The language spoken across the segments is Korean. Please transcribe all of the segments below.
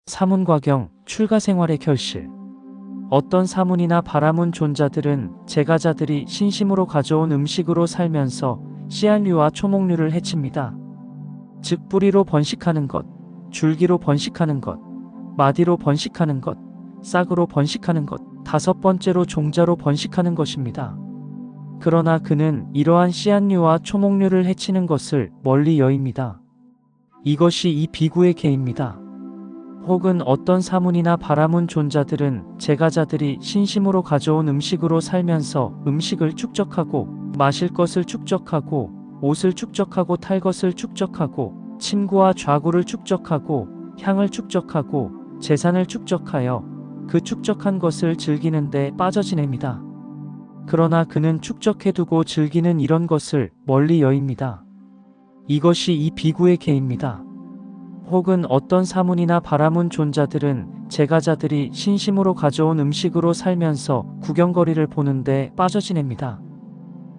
사문과경, 출가생활의 결실. 어떤 사문이나 바라문 존자들은 제가자들이 신심으로 가져온 음식으로 살면서 씨앗류와 초목류를 해칩니다. 즉 뿌리로 번식하는 것, 줄기로 번식하는 것, 마디로 번식하는 것, 싹으로 번식하는 것, 다섯 번째로 종자로 번식하는 것입니다. 그러나 그는 이러한 씨앗류와 초목류를 해치는 것을 멀리 여깁니다. 이것이 이 비구의 계입니다. 혹은 어떤 사문이나 바라문 존자들은 제가자들이 신심으로 가져온 음식으로 살면서 음식을 축적하고 마실 것을 축적하고 옷을 축적하고 탈 것을 축적하고 침구와 좌구를 축적하고 향을 축적하고 재산을 축적하여 그 축적한 것을 즐기는데 빠져 지냅니다. 그러나 그는 축적해두고 즐기는 이런 것을 멀리 여깁니다. 이것이 이 비구의 계입니다. 혹은 어떤 사문이나 바라문 존자들은 제가자들이 신심으로 가져온 음식으로 살면서 구경거리를 보는데 빠져 지냅니다.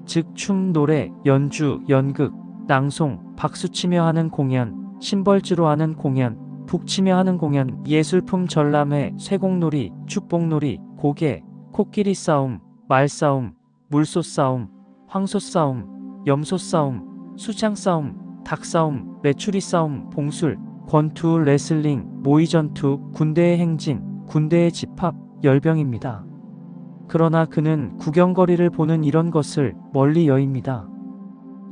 즉 춤, 노래, 연주, 연극, 낭송, 박수치며 하는 공연, 심벌지로 하는 공연, 북치며 하는 공연, 예술품 전람회, 쇠공놀이, 축복놀이, 고개, 코끼리 싸움, 말싸움, 물소 싸움, 황소 싸움, 염소 싸움, 수장 싸움, 닭 싸움, 메추리 싸움, 봉술, 권투, 레슬링, 모의전투, 군대의 행진, 군대의 집합, 열병입니다. 그러나 그는 구경거리를 보는 이런 것을 멀리 여깁니다.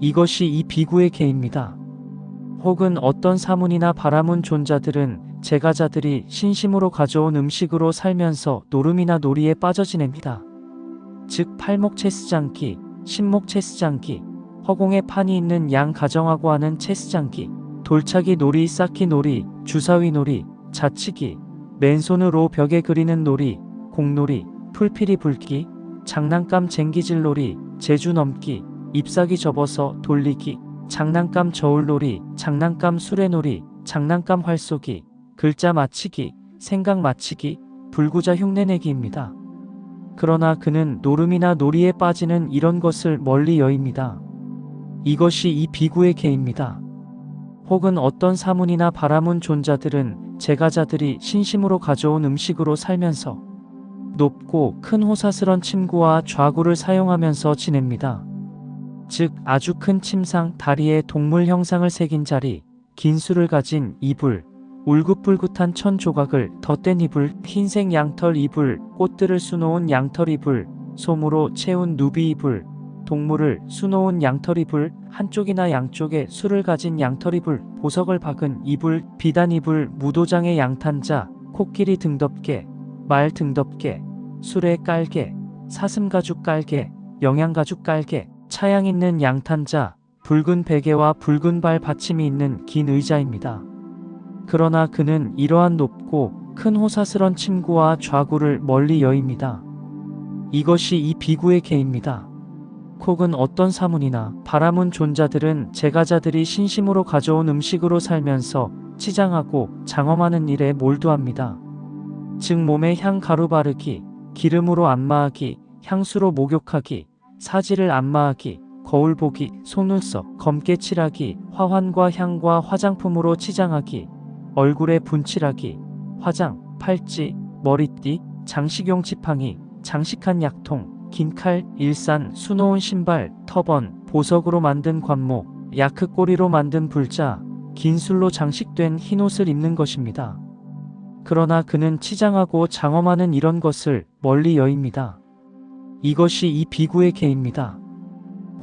이것이 이 비구의 계입니다. 혹은 어떤 사문이나 바라문 존자들은 제가자들이 신심으로 가져온 음식으로 살면서 노름이나 놀이에 빠져 지냅니다. 즉 팔목 체스장기, 신목 체스장기, 허공에 판이 있는 양 가정하고 하는 체스장기, 돌차기 놀이, 쌓기 놀이, 주사위 놀이, 자치기, 맨손으로 벽에 그리는 놀이, 공놀이, 풀피리 불기, 장난감 쟁기질 놀이, 제주 넘기, 잎사귀 접어서 돌리기, 장난감 저울놀이, 장난감 수레놀이, 장난감 활쏘기, 글자 맞히기, 생각 맞히기, 불구자 흉내내기입니다. 그러나 그는 노름이나 놀이에 빠지는 이런 것을 멀리 여깁니다. 이것이 이 비구의 계입니다. 혹은 어떤 사문이나 바라문 존자들은 제가자들이 신심으로 가져온 음식으로 살면서 높고 큰 호사스런 침구와 좌구를 사용하면서 지냅니다. 즉 아주 큰 침상, 다리에 동물 형상을 새긴 자리, 긴 수를 가진 이불, 울긋불긋한 천 조각을 덧댄 이불, 흰색 양털 이불, 꽃들을 수놓은 양털 이불, 솜으로 채운 누비 이불, 동물을 수놓은 양털 이불, 한쪽이나 양쪽에 수를 가진 양털 이불, 보석을 박은 이불, 비단 이불, 무도장의 양탄자, 코끼리 등덮개, 말 등덮개, 수레 깔개, 사슴가죽 깔개, 영양가죽 깔개, 차양 있는 양탄자, 붉은 베개와 붉은 발 받침이 있는 긴 의자입니다. 그러나 그는 이러한 높고 큰 호사스런 침구와 좌구를 멀리 여깁니다. 이것이 이 비구의 계입니다. 혹은 어떤 사문이나 바라문 존자들은 제가자들이 신심으로 가져온 음식으로 살면서 치장하고 장엄하는 일에 몰두합니다. 즉 몸에 향 가루 바르기, 기름으로 안마하기, 향수로 목욕하기, 사지를 안마하기, 거울 보기, 속눈썹 검게 칠하기, 화환과 향과 화장품으로 치장하기, 얼굴에 분칠하기, 화장, 팔찌, 머리띠, 장식용 지팡이, 장식한 약통, 긴 칼, 일산, 수놓은 신발, 터번, 보석으로 만든 관목, 야크꼬리로 만든 불자, 긴 술로 장식된 흰옷을 입는 것입니다. 그러나 그는 치장하고 장엄하는 이런 것을 멀리 여깁니다. 이것이 이 비구의 계입니다.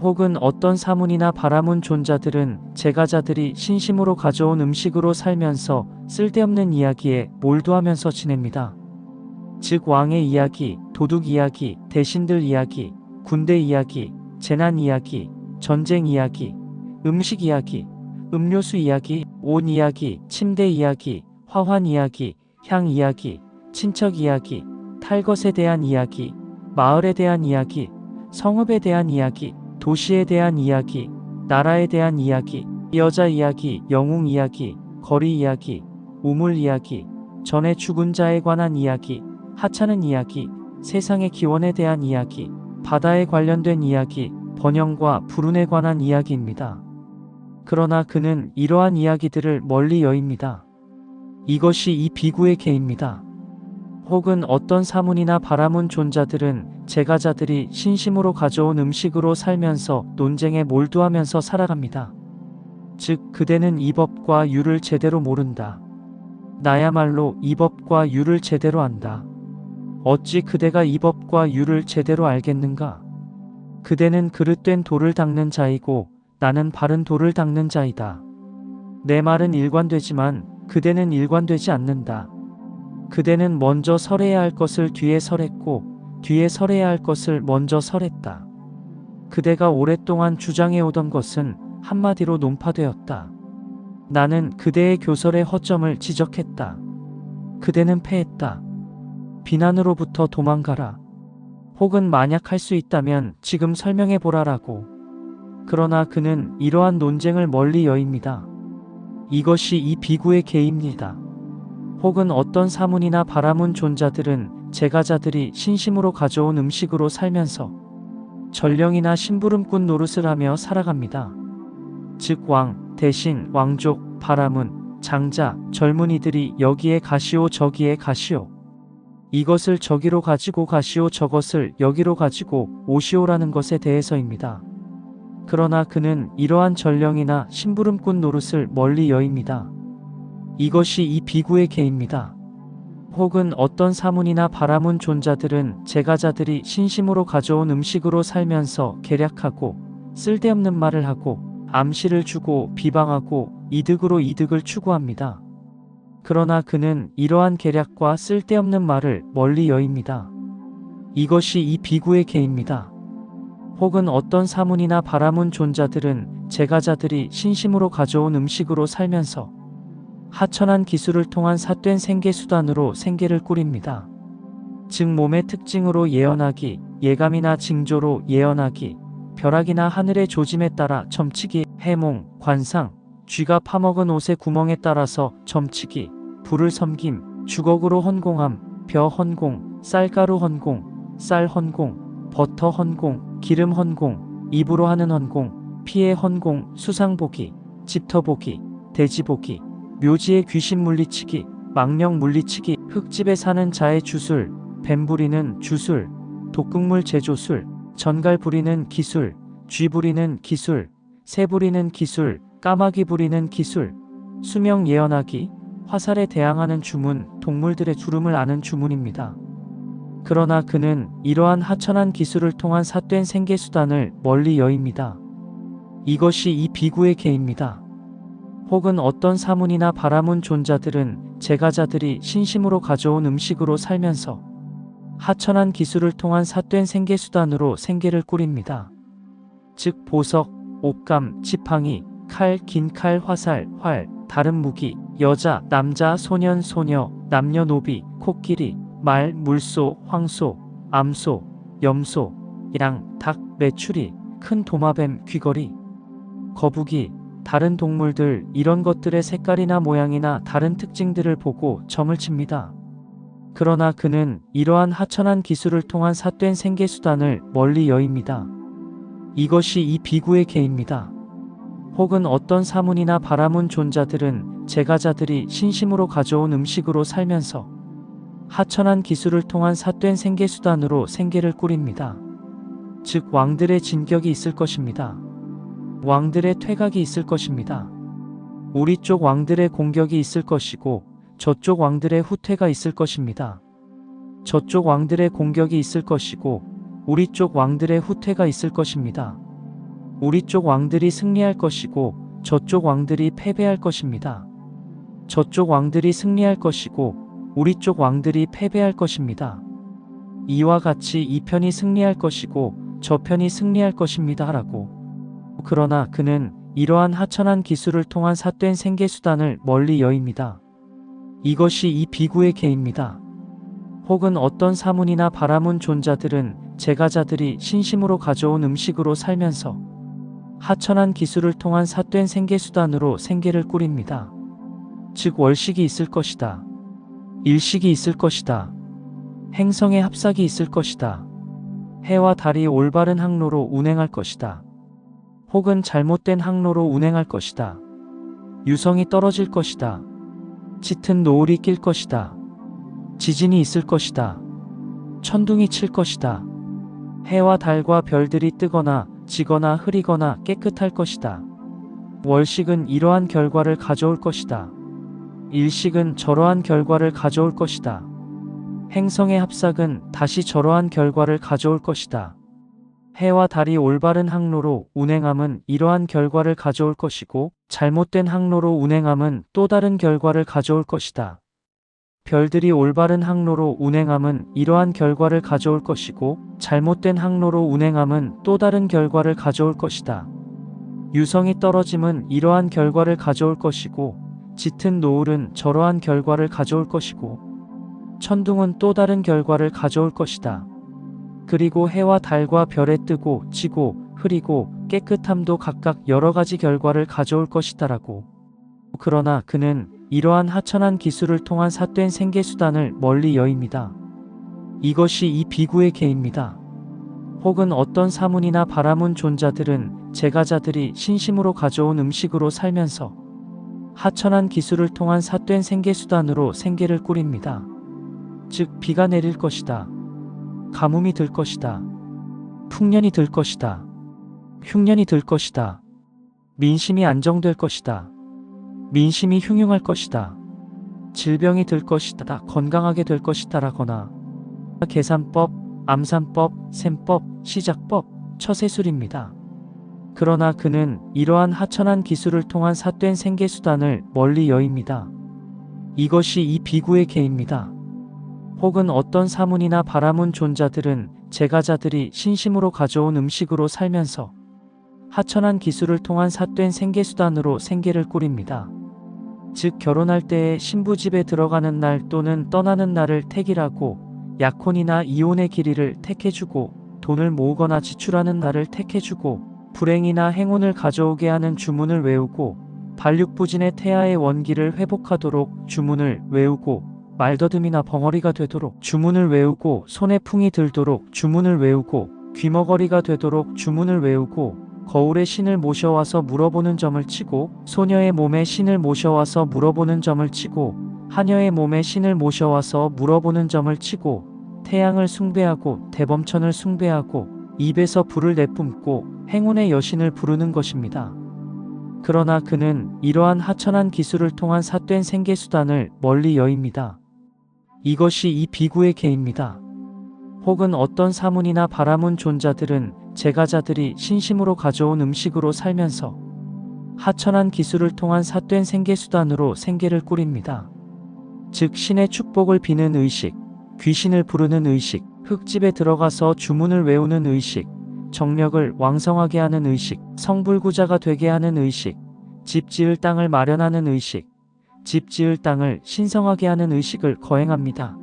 혹은 어떤 사문이나 바라문 존자들은 제가자들이 신심으로 가져온 음식으로 살면서 쓸데없는 이야기에 몰두하면서 지냅니다. 즉 왕의 이야기, 도둑 이야기, 대신들 이야기, 군대 이야기, 재난 이야기, 전쟁 이야기, 음식 이야기, 음료수 이야기, 옷 이야기, 침대 이야기, 화환 이야기, 향 이야기, 친척 이야기, 탈 것에 대한 이야기, 마을에 대한 이야기, 성읍에 대한 이야기, 도시에 대한 이야기, 나라에 대한 이야기, 여자 이야기, 영웅 이야기, 거리 이야기, 우물 이야기, 전에 죽은 자에 관한 이야기, 하찮은 이야기, 세상의 기원에 대한 이야기, 바다에 관련된 이야기, 번영과 불운에 관한 이야기입니다. 그러나 그는 이러한 이야기들을 멀리 여깁니다. 이것이 이 비구의 계입니다. 혹은 어떤 사문이나 바라문 존자들은 제가자들이 신심으로 가져온 음식으로 살면서 논쟁에 몰두하면서 살아갑니다. 즉 그대는 이 법과 유를 제대로 모른다. 나야말로 이 법과 유를 제대로 안다. 어찌 그대가 이 법과 유를 제대로 알겠는가? 그대는 그릇된 돌을 닦는 자이고 나는 바른 돌을 닦는 자이다. 내 말은 일관되지만 그대는 일관되지 않는다. 그대는 먼저 설해야 할 것을 뒤에 설했고 뒤에 설해야 할 것을 먼저 설했다. 그대가 오랫동안 주장해 오던 것은 한마디로 논파되었다. 나는 그대의 교설의 허점을 지적했다. 그대는 패했다. 비난으로부터 도망가라. 혹은 만약 할 수 있다면 지금 설명해 보라라고. 그러나 그는 이러한 논쟁을 멀리 여입니다. 이것이 이 비구의 계입니다. 혹은 어떤 사문이나 바라문 존자들은 제가자들이 신심으로 가져온 음식으로 살면서 전령이나 심부름꾼 노릇을 하며 살아갑니다. 즉 왕, 대신, 왕족, 바라문, 장자, 젊은이들이 여기에 가시오 저기에 가시오. 이것을 저기로 가지고 가시오 저것을 여기로 가지고 오시오라는 것에 대해서입니다. 그러나 그는 이러한 전령이나 심부름꾼 노릇을 멀리 여입니다. 이것이 이 비구의 계입니다. 혹은 어떤 사문이나 바라문 존자들은 제가자들이 신심으로 가져온 음식으로 살면서 계략하고 쓸데없는 말을 하고 암시를 주고 비방하고 이득으로 이득을 추구합니다. 그러나 그는 이러한 계략과 쓸데없는 말을 멀리 여입니다. 이것이 이 비구의 계입니다. 혹은 어떤 사문이나 바라문 존자들은 제가자들이 신심으로 가져온 음식으로 살면서 하천한 기술을 통한 삿된 생계수단으로 생계를 꾸립니다. 즉 몸의 특징으로 예언하기, 예감이나 징조로 예언하기, 벼락이나 하늘의 조짐에 따라 점치기, 해몽, 관상, 쥐가 파먹은 옷의 구멍에 따라서 점치기, 불을 섬김, 주걱으로 헌공함, 벼 헌공, 쌀가루 헌공, 쌀 헌공, 버터 헌공, 기름 헌공, 입으로 하는 헌공, 피해 헌공, 수상보기, 집터보기, 돼지보기, 묘지의 귀신 물리치기, 망령 물리치기, 흙집에 사는 자의 주술, 뱀 부리는 주술, 독극물 제조술, 전갈 부리는 기술, 쥐 부리는 기술, 새 부리는 기술, 까마귀 부리는 기술, 수명 예언하기, 화살에 대항하는 주문, 동물들의 주름을 아는 주문입니다. 그러나 그는 이러한 하천한 기술을 통한 삿된 생계수단을 멀리 여입니다. 이것이 이 비구의 계입니다. 혹은 어떤 사문이나 바라문 존자들은 제가자들이 신심으로 가져온 음식으로 살면서 하천한 기술을 통한 삿된 생계수단으로 생계를 꾸립니다. 즉 보석, 옥감, 지팡이, 칼, 긴 칼, 화살, 활, 다른 무기, 여자, 남자, 소년, 소녀, 남녀노비, 코끼리, 말, 물소, 황소, 암소, 염소, 양, 닭, 메추리, 큰 도마뱀, 귀걸이, 거북이, 다른 동물들 이런 것들의 색깔이나 모양이나 다른 특징들을 보고 점을 칩니다. 그러나 그는 이러한 하천한 기술을 통한 삿된 생계수단을 멀리 여입니다. 이것이 이 비구의 계입니다. 혹은 어떤 사문이나 바라문 존자들은 제가자들이 신심으로 가져온 음식으로 살면서 하천한 기술을 통한 삿된 생계수단으로 생계를 꾸립니다. 즉 왕들의 진격이 있을 것입니다. 왕들의 퇴각이 있을 것입니다. 우리 쪽 왕들의 공격이 있을 것이고 저쪽 왕들의 후퇴가 있을 것입니다. 저쪽 왕들의 공격이 있을 것이고 우리 쪽 왕들의 후퇴가 있을 것입니다. 우리 쪽 왕들이 승리할 것이고 저쪽 왕들이 패배할 것입니다. 저쪽 왕들이 승리할 것이고 우리 쪽 왕들이 패배할 것입니다. 이와 같이 이 편이 승리할 것이고 저 편이 승리할 것입니다. 라고. 그러나 그는 이러한 하천한 기술을 통한 삿된 생계수단을 멀리 여입니다. 이것이 이 비구의 계입니다. 혹은 어떤 사문이나 바라문 존자들은 제가자들이 신심으로 가져온 음식으로 살면서 하천한 기술을 통한 삿된 생계수단으로 생계를 꾸립니다. 즉 월식이 있을 것이다. 일식이 있을 것이다. 행성의 합삭이 있을 것이다. 해와 달이 올바른 항로로 운행할 것이다. 혹은 잘못된 항로로 운행할 것이다. 유성이 떨어질 것이다. 짙은 노을이 낄 것이다. 지진이 있을 것이다. 천둥이 칠 것이다. 해와 달과 별들이 뜨거나 지거나 흐리거나 깨끗할 것이다. 월식은 이러한 결과를 가져올 것이다. 일식은 저러한 결과를 가져올 것이다. 행성의 합작은 다시 저러한 결과를 가져올 것이다. 해와 달이 올바른 항로로 운행함은 이러한 결과를 가져올 것이고, 잘못된 항로로 운행함은 또 다른 결과를 가져올 것이다. 별들이 올바른 항로로 운행함은 이러한 결과를 가져올 것이고, 잘못된 항로로 운행함은 또 다른 결과를 가져올 것이다. 유성이 떨어짐은 이러한 결과를 가져올 것이고, 짙은 노을은 저러한 결과를 가져올 것이고, 천둥은 또 다른 결과를 가져올 것이다. 그리고 해와 달과 별에 뜨고 지고 흐리고 깨끗함도 각각 여러 가지 결과를 가져올 것이다라고. 그러나 그는 이러한 하천한 기술을 통한 삿된 생계수단을 멀리 여입니다. 이것이 이 비구의 계입니다. 혹은 어떤 사문이나 바라문 존자들은 제가자들이 신심으로 가져온 음식으로 살면서 하천한 기술을 통한 삿된 생계수단으로 생계를 꾸립니다. 즉 비가 내릴 것이다. 가뭄이 들 것이다. 풍년이 들 것이다. 흉년이 들 것이다. 민심이 안정될 것이다. 민심이 흉흉할 것이다. 질병이 들 것이다. 건강하게 될 것이다 라거나 계산법, 암산법, 셈법, 시작법, 처세술입니다. 그러나 그는 이러한 하천한 기술을 통한 삿된 생계수단을 멀리 여입니다. 이것이 이 비구의 계입니다. 혹은 어떤 사문이나 바라문 존자들은 제가자들이 신심으로 가져온 음식으로 살면서 하천한 기술을 통한 삿된 생계수단으로 생계를 꾸립니다. 즉 결혼할 때에 신부집에 들어가는 날 또는 떠나는 날을 택이라고, 약혼이나 이혼의 길이를 택해주고, 돈을 모으거나 지출하는 날을 택해주고, 불행이나 행운을 가져오게 하는 주문을 외우고, 반육부진의 태아의 원기를 회복하도록 주문을 외우고, 말더듬이나 벙어리가 되도록 주문을 외우고, 손에 풍이 들도록 주문을 외우고, 귀머거리가 되도록 주문을 외우고, 거울에 신을 모셔와서 물어보는 점을 치고, 소녀의 몸에 신을 모셔와서 물어보는 점을 치고, 하녀의 몸에 신을 모셔와서 물어보는 점을 치고, 태양을 숭배하고 대범천을 숭배하고 입에서 불을 내뿜고 행운의 여신을 부르는 것입니다. 그러나 그는 이러한 하천한 기술을 통한 삿된 생계수단을 멀리 여입니다. 이것이 이 비구의 계입니다. 혹은 어떤 사문이나 바라문 존자들은 제가자들이 신심으로 가져온 음식으로 살면서 하천한 기술을 통한 삿된 생계수단으로 생계를 꾸립니다. 즉 신의 축복을 비는 의식, 귀신을 부르는 의식, 흙집에 들어가서 주문을 외우는 의식, 정력을 왕성하게 하는 의식, 성불구자가 되게 하는 의식, 집 지을 땅을 마련하는 의식, 집 지을 땅을 신성하게 하는 의식을 거행합니다.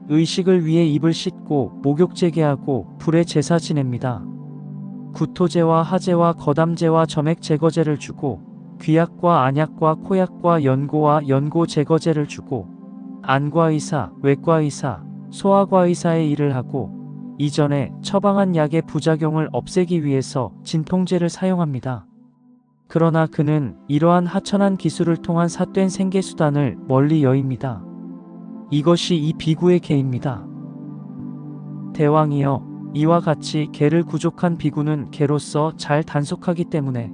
의식을 위해 입을 씻고 목욕제게하고 불에 제사 지냅니다. 구토제와 하제와 거담제와 점액 제거제를 주고, 귀약과 안약과 코약과 연고와 연고 제거제를 주고, 안과 의사, 외과 의사, 소아과 의사의 일을 하고, 이전에 처방한 약의 부작용을 없애기 위해서 진통제를 사용합니다. 그러나 그는 이러한 하천한 기술을 통한 삿된 생계수단을 멀리 여입니다. 이것이 이 비구의 계입니다. 대왕이여, 이와 같이 계를 구족한 비구는 계로서 잘 단속하기 때문에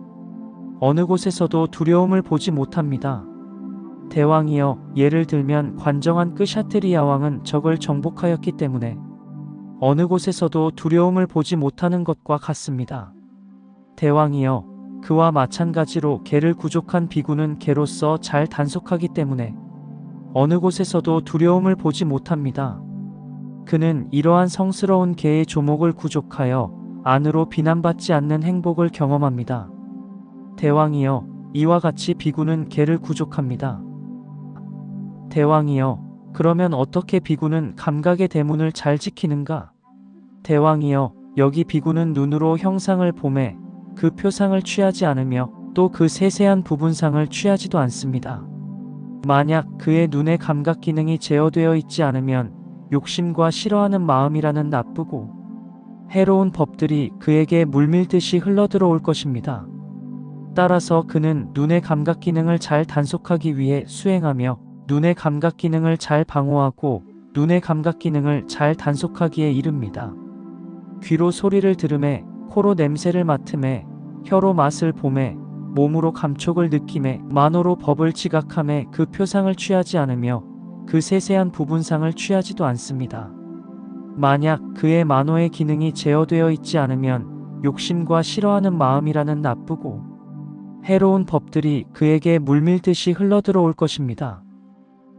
어느 곳에서도 두려움을 보지 못합니다. 대왕이여, 예를 들면 관정한 끄샤트리야 왕은 적을 정복하였기 때문에 어느 곳에서도 두려움을 보지 못하는 것과 같습니다. 대왕이여, 그와 마찬가지로 계를 구족한 비구는 계로서 잘 단속하기 때문에 어느 곳에서도 두려움을 보지 못합니다. 그는 이러한 성스러운 개의 조목을 구족하여 안으로 비난받지 않는 행복을 경험합니다. 대왕이여, 이와 같이 비구는 개를 구족합니다. 대왕이여, 그러면 어떻게 비구는 감각의 대문을 잘 지키는가? 대왕이여, 여기 비구는 눈으로 형상을 보매 그 표상을 취하지 않으며 또 그 세세한 부분상을 취하지도 않습니다. 만약 그의 눈의 감각 기능이 제어되어 있지 않으면 욕심과 싫어하는 마음이라는 나쁘고 해로운 법들이 그에게 물밀듯이 흘러들어올 것입니다. 따라서 그는 눈의 감각 기능을 잘 단속하기 위해 수행하며 눈의 감각 기능을 잘 방어하고 눈의 감각 기능을 잘 단속하기에 이릅니다. 귀로 소리를 들음에, 코로 냄새를 맡음에, 혀로 맛을 봄에, 몸으로 감촉을 느낌에, 만호로 법을 지각함에 그 표상을 취하지 않으며 그 세세한 부분상을 취하지도 않습니다. 만약 그의 만호의 기능이 제어되어 있지 않으면 욕심과 싫어하는 마음이라는 나쁘고 해로운 법들이 그에게 물밀듯이 흘러들어올 것입니다.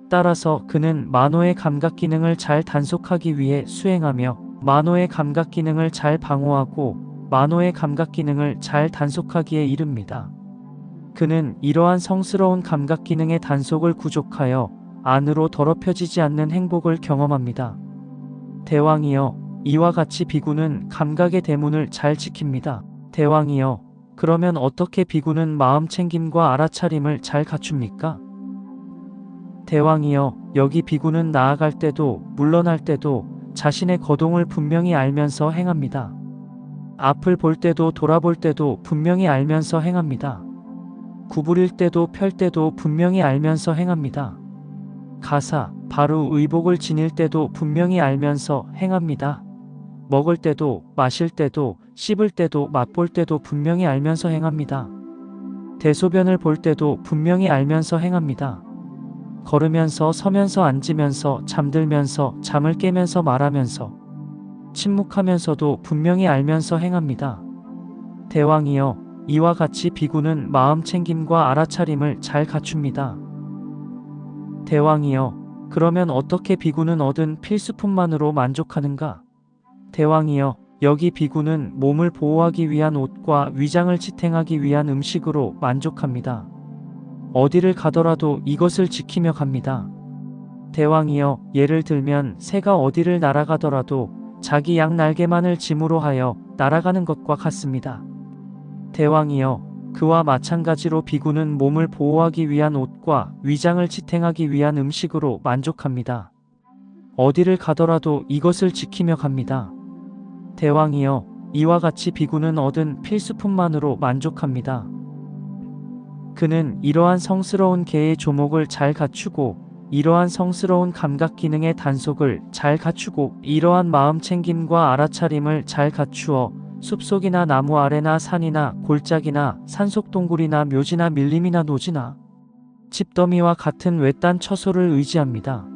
따라서 그는 만호의 감각 기능을 잘 단속하기 위해 수행하며 만호의 감각 기능을 잘 방어하고 만호의 감각 기능을 잘 단속하기에 이릅니다. 그는 이러한 성스러운 감각 기능의 단속을 구족하여 안으로 더럽혀지지 않는 행복을 경험합니다. 대왕이여, 이와 같이 비구는 감각의 대문을 잘 지킵니다. 대왕이여, 그러면 어떻게 비구는 마음 챙김과 알아차림을 잘 갖춥니까? 대왕이여, 여기 비구는 나아갈 때도 물러날 때도 자신의 거동을 분명히 알면서 행합니다. 앞을 볼 때도 돌아볼 때도 분명히 알면서 행합니다. 구부릴 때도 펼 때도 분명히 알면서 행합니다. 가사, 바로 의복을 지닐 때도 분명히 알면서 행합니다. 먹을 때도 마실 때도 씹을 때도 맛볼 때도 분명히 알면서 행합니다. 대소변을 볼 때도 분명히 알면서 행합니다. 걸으면서 서면서 앉으면서 잠들면서 잠을 깨면서 말하면서 침묵하면서도 분명히 알면서 행합니다. 대왕이여, 이와 같이 비구는 마음 챙김과 알아차림을 잘 갖춥니다. 대왕이여, 그러면 어떻게 비구는 얻은 필수품만으로 만족하는가? 대왕이여, 여기 비구는 몸을 보호하기 위한 옷과 위장을 지탱하기 위한 음식으로 만족합니다. 어디를 가더라도 이것을 지키며 갑니다. 대왕이여, 예를 들면 새가 어디를 날아가더라도 자기 양 날개만을 짐으로 하여 날아가는 것과 같습니다. 대왕이여, 그와 마찬가지로 비구는 몸을 보호하기 위한 옷과 위장을 지탱하기 위한 음식으로 만족합니다. 어디를 가더라도 이것을 지키며 갑니다. 대왕이여, 이와 같이 비구는 얻은 필수품만으로 만족합니다. 그는 이러한 성스러운 개의 조목을 잘 갖추고 이러한 성스러운 감각 기능의 단속을 잘 갖추고 이러한 마음 챙김과 알아차림을 잘 갖추어 숲속이나 나무 아래나 산이나 골짜기나 산속 동굴이나 묘지나 밀림이나 노지나 집더미와 같은 외딴 처소를 의지합니다.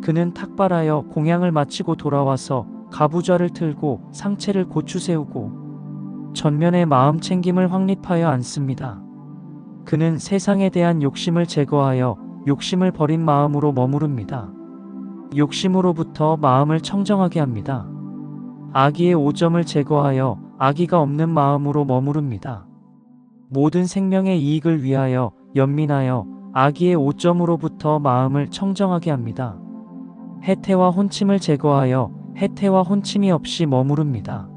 그는 탁발하여 공양을 마치고 돌아와서 가부좌를 틀고 상체를 고추 세우고 전면에 마음 챙김을 확립하여 앉습니다. 그는 세상에 대한 욕심을 제거하여 욕심을 버린 마음으로 머무릅니다. 욕심으로부터 마음을 청정하게 합니다. 악의의 오점을 제거하여 악의가 없는 마음으로 머무릅니다. 모든 생명의 이익을 위하여 연민하여 악의의 오점으로부터 마음을 청정하게 합니다. 해태와 혼침을 제거하여 해태와 혼침이 없이 머무릅니다.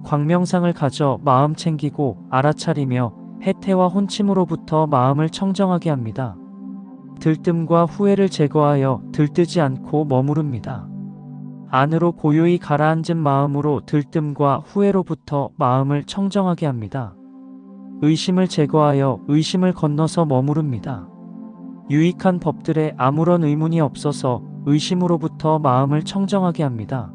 광명상을 가져 마음 챙기고 알아차리며 해태와 혼침으로부터 마음을 청정하게 합니다. 들뜸과 후회를 제거하여 들뜨지 않고 머무릅니다. 안으로 고요히 가라앉은 마음으로 들뜸과 후회로부터 마음을 청정하게 합니다. 의심을 제거하여 의심을 건너서 머무릅니다. 유익한 법들에 아무런 의문이 없어서 의심으로부터 마음을 청정하게 합니다.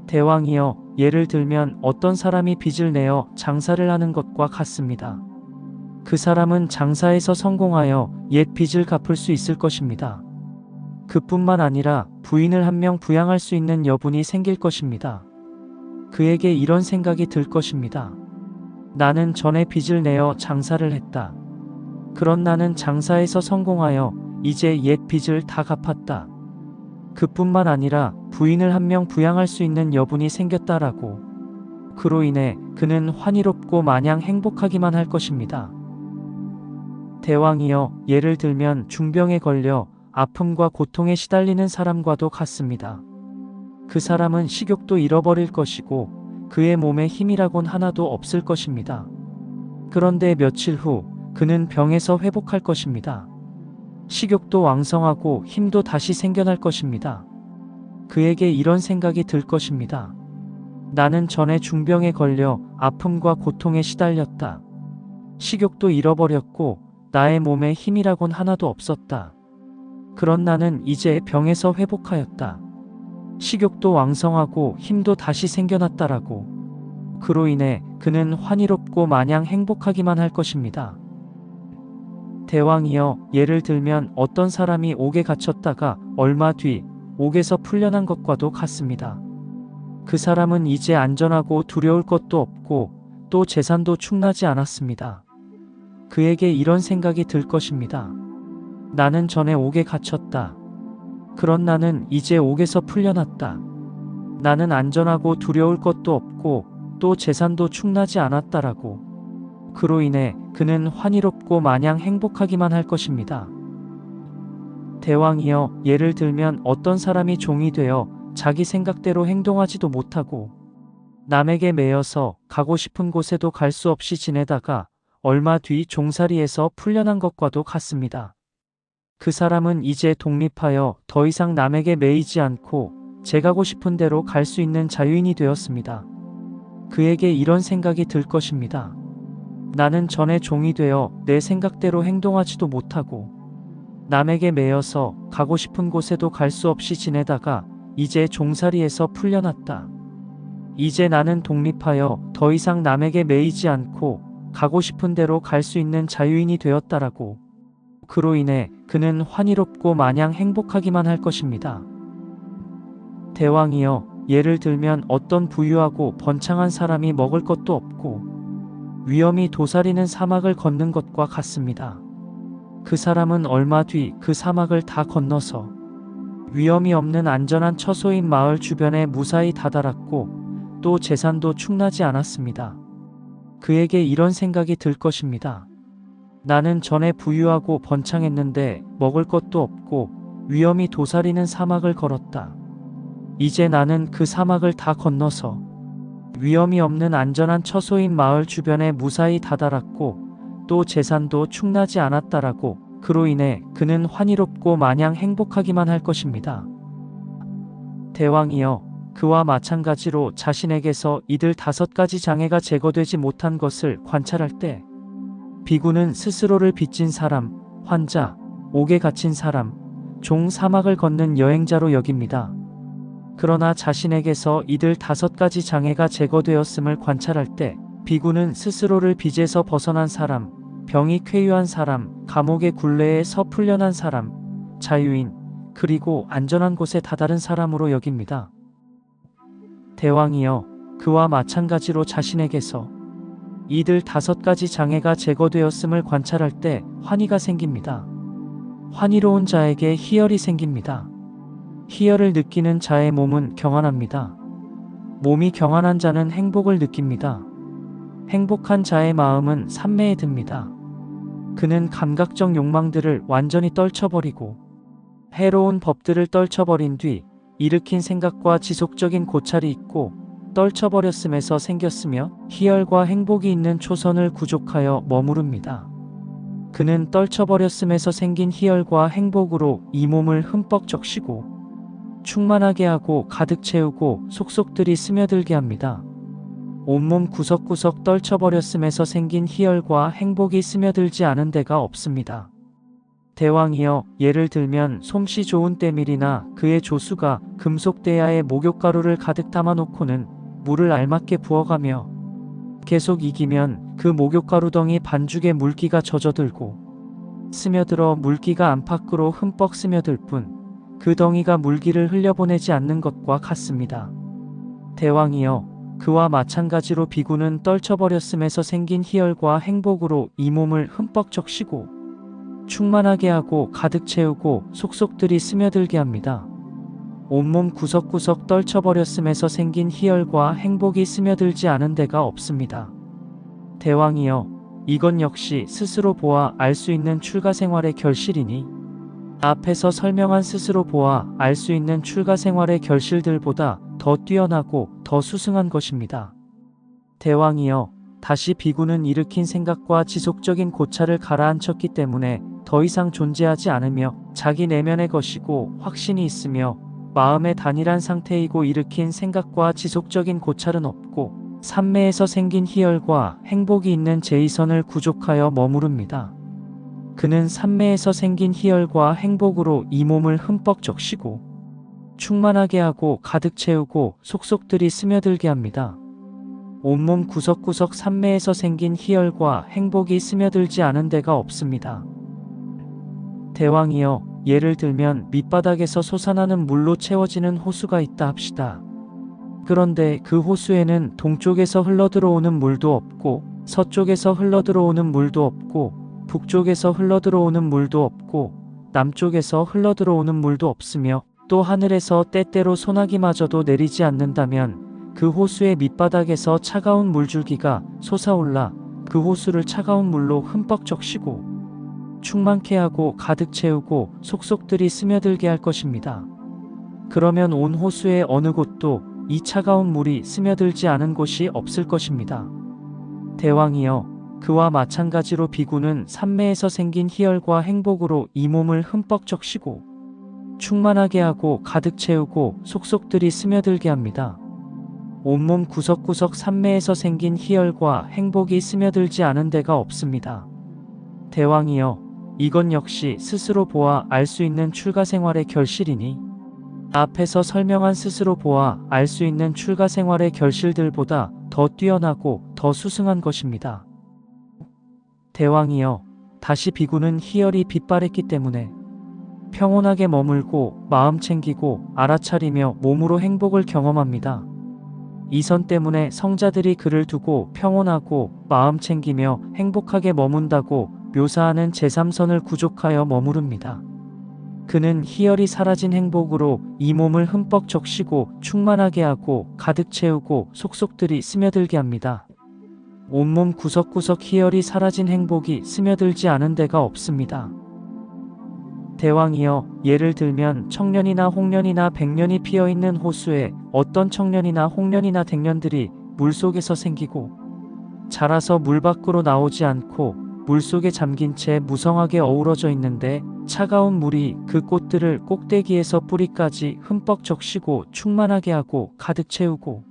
대왕이여, 예를 들면 어떤 사람이 빚을 내어 장사를 하는 것과 같습니다. 그 사람은 장사에서 성공하여 옛 빚을 갚을 수 있을 것입니다. 그뿐만 아니라 부인을 한 명 부양할 수 있는 여분이 생길 것입니다. 그에게 이런 생각이 들 것입니다. 나는 전에 빚을 내어 장사를 했다. 그런 나는 장사에서 성공하여 이제 옛 빚을 다 갚았다. 그뿐만 아니라 부인을 한 명 부양할 수 있는 여분이 생겼다라고. 그로 인해 그는 환희롭고 마냥 행복하기만 할 것입니다. 대왕이여, 예를 들면 중병에 걸려 아픔과 고통에 시달리는 사람과도 같습니다. 그 사람은 식욕도 잃어버릴 것이고 그의 몸에 힘이라곤 하나도 없을 것입니다. 그런데 며칠 후 그는 병에서 회복할 것입니다. 식욕도 왕성하고 힘도 다시 생겨날 것입니다. 그에게 이런 생각이 들 것입니다. 나는 전에 중병에 걸려 아픔과 고통에 시달렸다. 식욕도 잃어버렸고 나의 몸에 힘이라곤 하나도 없었다. 그런 나는 이제 병에서 회복하였다. 식욕도 왕성하고 힘도 다시 생겨났다라고. 그로 인해 그는 환희롭고 마냥 행복하기만 할 것입니다. 대왕이여, 예를 들면 어떤 사람이 옥에 갇혔다가 얼마 뒤 옥에서 풀려난 것과도 같습니다. 그 사람은 이제 안전하고 두려울 것도 없고 또 재산도 충나지 않았습니다. 그에게 이런 생각이 들 것입니다. 나는 전에 옥에 갇혔다. 그런 나는 이제 옥에서 풀려났다. 나는 안전하고 두려울 것도 없고 또 재산도 충나지 않았다라고. 그로 인해 그는 환희롭고 마냥 행복하기만 할 것입니다. 대왕이여, 예를 들면 어떤 사람이 종이 되어 자기 생각대로 행동하지도 못하고 남에게 매여서 가고 싶은 곳에도 갈 수 없이 지내다가 얼마 뒤 종살이에서 풀려난 것과도 같습니다. 그 사람은 이제 독립하여 더 이상 남에게 매이지 않고 제 가고 싶은 대로 갈 수 있는 자유인이 되었습니다. 그에게 이런 생각이 들 것입니다. 나는 전에 종이 되어 내 생각대로 행동하지도 못하고 남에게 매여서 가고 싶은 곳에도 갈 수 없이 지내다가 이제 종살이에서 풀려났다. 이제 나는 독립하여 더 이상 남에게 매이지 않고 가고 싶은 대로 갈 수 있는 자유인이 되었다라고. 그로 인해 그는 환희롭고 마냥 행복하기만 할 것입니다. 대왕이여, 예를 들면 어떤 부유하고 번창한 사람이 먹을 것도 없고 위험이 도사리는 사막을 걷는 것과 같습니다. 그 사람은 얼마 뒤 그 사막을 다 건너서 위험이 없는 안전한 처소인 마을 주변에 무사히 다다랐고 또 재산도 충나지 않았습니다. 그에게 이런 생각이 들 것입니다. 나는 전에 부유하고 번창했는데 먹을 것도 없고 위험이 도사리는 사막을 걸었다. 이제 나는 그 사막을 다 건너서 위험이 없는 안전한 처소인 마을 주변에 무사히 다다랐고 또 재산도 충나지 않았다라고. 그로 인해 그는 환희롭고 마냥 행복하기만 할 것입니다. 대왕이여, 그와 마찬가지로 자신에게서 이들 5가지 장애가 제거되지 못한 것을 관찰할 때 비구는 스스로를 빚진 사람, 환자, 옥에 갇힌 사람, 종 사막을 걷는 여행자로 여깁니다. 그러나 자신에게서 이들 5가지 장애가 제거되었음을 관찰할 때 비구는 스스로를 빚에서 벗어난 사람, 병이 쾌유한 사람, 감옥의 굴레에서 풀려난 사람, 자유인, 그리고 안전한 곳에 다다른 사람으로 여깁니다. 대왕이여, 그와 마찬가지로 자신에게서 이들 5가지 장애가 제거되었음을 관찰할 때 환희가 생깁니다. 환희로운 자에게 희열이 생깁니다. 희열을 느끼는 자의 몸은 경안합니다. 몸이 경안한 자는 행복을 느낍니다. 행복한 자의 마음은 산매에 듭니다. 그는 감각적 욕망들을 완전히 떨쳐버리고 해로운 법들을 떨쳐버린 뒤 일으킨 생각과 지속적인 고찰이 있고 떨쳐버렸음에서 생겼으며 희열과 행복이 있는 초선을 구족하여 머무릅니다. 그는 떨쳐버렸음에서 생긴 희열과 행복으로 이 몸을 흠뻑 적시고 충만하게 하고 가득 채우고 속속들이 스며들게 합니다. 온몸 구석구석 떨쳐버렸음에서 생긴 희열과 행복이 스며들지 않은 데가 없습니다. 대왕이여, 예를 들면 솜씨 좋은 때밀이나 그의 조수가 금속대야에 목욕가루를 가득 담아놓고는 물을 알맞게 부어가며 계속 이기면 그 목욕가루덩이 반죽에 물기가 젖어들고 스며들어 물기가 안팎으로 흠뻑 스며들 뿐 그 덩이가 물기를 흘려보내지 않는 것과 같습니다. 대왕이여, 그와 마찬가지로 비구는 떨쳐버렸음에서 생긴 희열과 행복으로 이 몸을 흠뻑 적시고 충만하게 하고 가득 채우고 속속들이 스며들게 합니다. 온몸 구석구석 떨쳐버렸음에서 생긴 희열과 행복이 스며들지 않은 데가 없습니다. 대왕이여, 이건 역시 스스로 보아 알 수 있는 출가생활의 결실이니 앞에서 설명한 스스로 보아 알 수 있는 출가생활의 결실들보다 더 뛰어나고 더 수승한 것입니다. 대왕이여, 다시 비구는 일으킨 생각과 지속적인 고찰을 가라앉혔기 때문에 더 이상 존재하지 않으며 자기 내면의 것이고 확신이 있으며 마음의 단일한 상태이고 일으킨 생각과 지속적인 고찰은 없고 산매에서 생긴 희열과 행복이 있는 제2선을 구족하여 머무릅니다. 그는 산매에서 생긴 희열과 행복으로 이 몸을 흠뻑 적시고 충만하게 하고 가득 채우고 속속들이 스며들게 합니다. 온몸 구석구석 산매에서 생긴 희열과 행복이 스며들지 않은 데가 없습니다. 대왕이여, 예를 들면 밑바닥에서 솟아나는 물로 채워지는 호수가 있다 합시다. 그런데 그 호수에는 동쪽에서 흘러들어오는 물도 없고 서쪽에서 흘러들어오는 물도 없고 북쪽에서 흘러들어오는 물도 없고 남쪽에서 흘러들어오는 물도 없으며 또 하늘에서 때때로 소나기마저도 내리지 않는다면 그 호수의 밑바닥에서 차가운 물줄기가 솟아올라 그 호수를 차가운 물로 흠뻑 적시고 충만케 하고 가득 채우고 속속들이 스며들게 할 것입니다. 그러면 온 호수의 어느 곳도 이 차가운 물이 스며들지 않은 곳이 없을 것입니다. 대왕이여, 그와 마찬가지로 비구는 산매에서 생긴 희열과 행복으로 이 몸을 흠뻑 적시고 충만하게 하고 가득 채우고 속속들이 스며들게 합니다. 온몸 구석구석 산매에서 생긴 희열과 행복이 스며들지 않은 데가 없습니다. 대왕이여, 이건 역시 스스로 보아 알 수 있는 출가생활의 결실이니 앞에서 설명한 스스로 보아 알 수 있는 출가생활의 결실들보다 더 뛰어나고 더 수승한 것입니다. 대왕이여, 다시 비구는 희열이 빛발했기 때문에 평온하게 머물고 마음 챙기고 알아차리며 몸으로 행복을 경험합니다. 이 선 때문에 성자들이 그를 두고 평온하고 마음 챙기며 행복하게 머문다고 묘사하는 제3선을 구족하여 머무릅니다. 그는 희열이 사라진 행복으로 이 몸을 흠뻑 적시고 충만하게 하고 가득 채우고 속속들이 스며들게 합니다. 온몸 구석구석 희열이 사라진 행복이 스며들지 않은 데가 없습니다. 대왕이여, 예를 들면 청년이나 홍년이나 백년이 피어있는 호수에 어떤 청년이나 홍년이나 백년들이 물속에서 생기고 자라서 물 밖으로 나오지 않고 물속에 잠긴 채 무성하게 어우러져 있는데 차가운 물이 그 꽃들을 꼭대기에서 뿌리까지 흠뻑 적시고 충만하게 하고 가득 채우고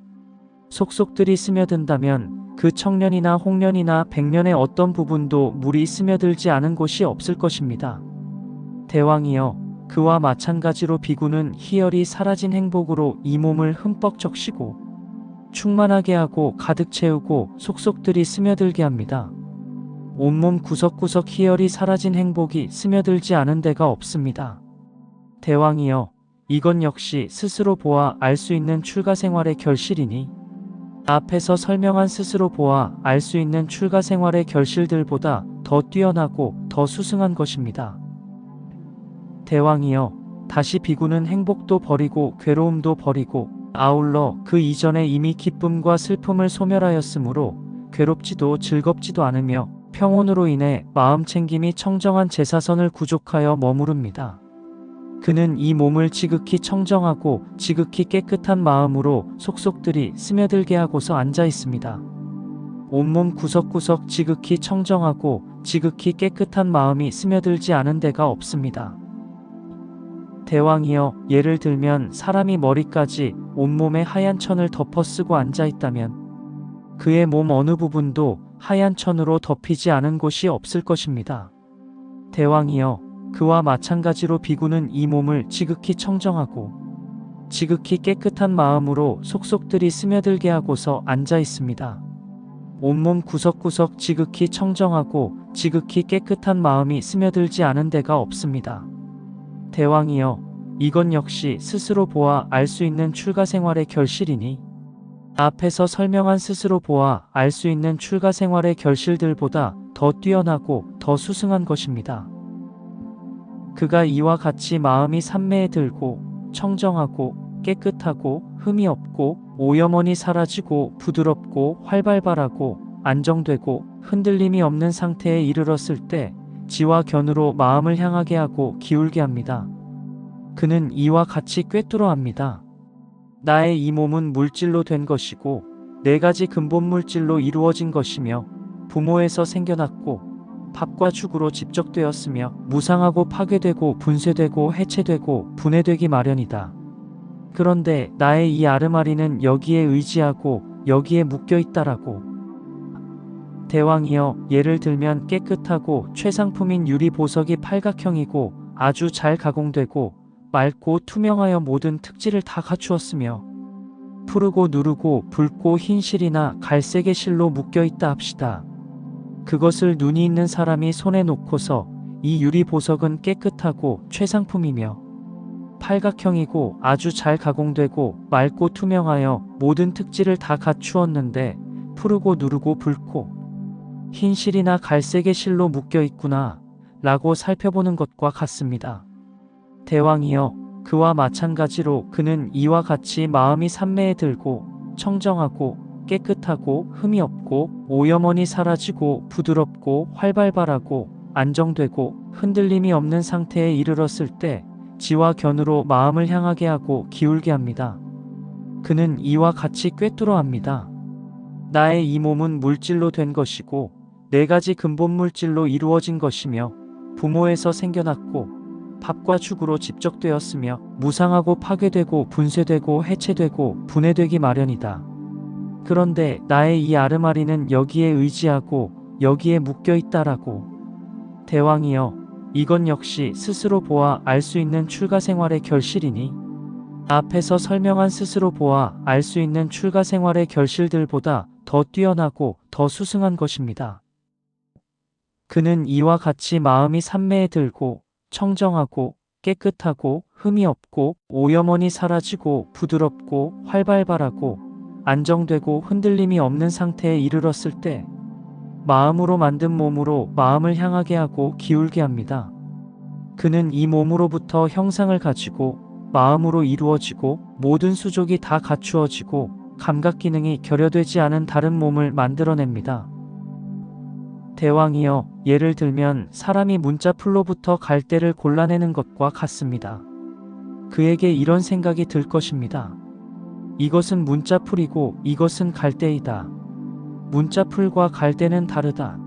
속속들이 스며든다면 그 청년이나 홍년이나 백년의 어떤 부분도 물이 스며들지 않은 곳이 없을 것입니다. 대왕이여, 그와 마찬가지로 비구는 희열이 사라진 행복으로 이 몸을 흠뻑 적시고 충만하게 하고 가득 채우고 속속들이 스며들게 합니다. 온몸 구석구석 희열이 사라진 행복이 스며들지 않은 데가 없습니다. 대왕이여, 이건 역시 스스로 보아 알 수 있는 출가생활의 결실이니 앞에서 설명한 스스로 보아 알 수 있는 출가생활의 결실들보다 더 뛰어나고 더 수승한 것입니다. 대왕이여, 다시 비구는 행복도 버리고 괴로움도 버리고 아울러 그 이전에 이미 기쁨과 슬픔을 소멸하였으므로 괴롭지도 즐겁지도 않으며 평온으로 인해 마음 챙김이 청정한 제사선을 구족하여 머무릅니다. 그는 이 몸을 지극히 청정하고 지극히 깨끗한 마음으로 속속들이 스며들게 하고서 앉아 있습니다. 온몸 구석구석 지극히 청정하고 지극히 깨끗한 마음이 스며들지 않은 데가 없습니다. 대왕이여, 예를 들면 사람이 머리까지 온몸에 하얀 천을 덮어 쓰고 앉아 있다면 그의 몸 어느 부분도 하얀 천으로 덮이지 않은 곳이 없을 것입니다. 대왕이여, 그와 마찬가지로 비구는 이 몸을 지극히 청정하고 지극히 깨끗한 마음으로 속속들이 스며들게 하고서 앉아 있습니다. 온몸 구석구석 지극히 청정하고 지극히 깨끗한 마음이 스며들지 않은 데가 없습니다. 대왕이여, 이건 역시 스스로 보아 알 수 있는 출가생활의 결실이니 앞에서 설명한 스스로 보아 알 수 있는 출가생활의 결실들보다 더 뛰어나고 더 수승한 것입니다. 그가 이와 같이 마음이 산매에 들고 청정하고 깨끗하고 흠이 없고 오염원이 사라지고 부드럽고 활발발하고 안정되고 흔들림이 없는 상태에 이르렀을 때 지와 견으로 마음을 향하게 하고 기울게 합니다. 그는 이와 같이 꿰뚫어 합니다. 나의 이 몸은 물질로 된 것이고 네 가지 근본 물질로 이루어진 것이며 부모에서 생겨났고 밥과 죽으로 집적되었으며 무상하고 파괴되고 분쇄되고 해체되고 분해되기 마련이다. 그런데 나의 이 아르마리는 여기에 의지하고 여기에 묶여 있다라고. 대왕이여, 예를 들면 깨끗하고 최상품인 유리 보석이 팔각형이고 아주 잘 가공되고 맑고 투명하여 모든 특질을 다 갖추었으며 푸르고 누르고 붉고 흰 실이나 갈색의 실로 묶여있다 합시다. 그것을 눈이 있는 사람이 손에 놓고서 이 유리 보석은 깨끗하고 최상품이며 팔각형이고 아주 잘 가공되고 맑고 투명하여 모든 특질을 다 갖추었는데 푸르고 누르고 붉고 흰 실이나 갈색의 실로 묶여 있구나 라고 살펴보는 것과 같습니다. 대왕이여, 그와 마찬가지로 그는 이와 같이 마음이 산매에 들고 청정하고 깨끗하고 흠이 없고 오염원이 사라지고 부드럽고 활발발하고 안정되고 흔들림이 없는 상태에 이르렀을 때 지와 견으로 마음을 향하게 하고 기울게 합니다. 그는 이와 같이 꿰뚫어 합니다. 나의 이 몸은 물질로 된 것이고 네 가지 근본 물질로 이루어진 것이며 부모에서 생겨났고 밥과 죽으로 집적되었으며 무상하고 파괴되고 분쇄되고 해체되고 분해되기 마련이다. 그런데 나의 이 아르마리는 여기에 의지하고 여기에 묶여있다라고. 대왕이여, 이건 역시 스스로 보아 알 수 있는 출가생활의 결실이니 앞에서 설명한 스스로 보아 알 수 있는 출가생활의 결실들보다 더 뛰어나고 더 수승한 것입니다. 그는 이와 같이 마음이 산매에 들고 청정하고 깨끗하고 흠이 없고 오염원이 사라지고 부드럽고 활발발하고 안정되고 흔들림이 없는 상태에 이르렀을 때 마음으로 만든 몸으로 마음을 향하게 하고 기울게 합니다. 그는 이 몸으로부터 형상을 가지고 마음으로 이루어지고 모든 수족이 다 갖추어지고 감각 기능이 결여되지 않은 다른 몸을 만들어냅니다. 대왕이여, 예를 들면 사람이 문자풀로부터 갈대를 골라내는 것과 같습니다. 그에게 이런 생각이 들 것입니다. 이것은 문자풀이고 이것은 갈대이다. 문자풀과 갈대는 다르다.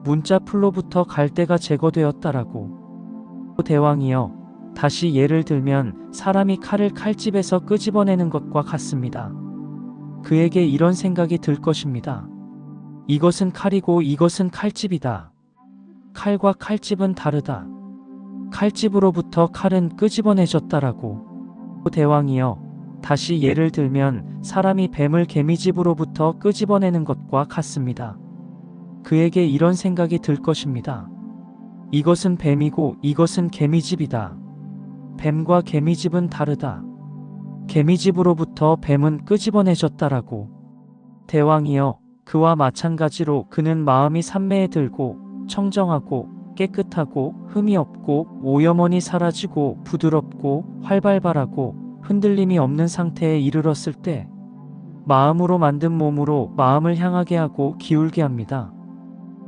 문자풀로부터 갈대가 제거되었다라고. 대왕이여, 다시 예를 들면 사람이 칼을 칼집에서 끄집어내는 것과 같습니다. 그에게 이런 생각이 들 것입니다. 이것은 칼이고 이것은 칼집이다. 칼과 칼집은 다르다. 칼집으로부터 칼은 끄집어내졌다라고. 대왕이여, 다시 예를 들면 사람이 뱀을 개미집으로부터 끄집어내는 것과 같습니다. 그에게 이런 생각이 들 것입니다. 이것은 뱀이고 이것은 개미집이다. 뱀과 개미집은 다르다. 개미집으로부터 뱀은 끄집어내졌다라고. 대왕이여, 그와 마찬가지로 그는 마음이 산매에 들고 청정하고 깨끗하고 흠이 없고 오염원이 사라지고 부드럽고 활발발하고 흔들림이 없는 상태에 이르렀을 때 마음으로 만든 몸으로 마음을 향하게 하고 기울게 합니다.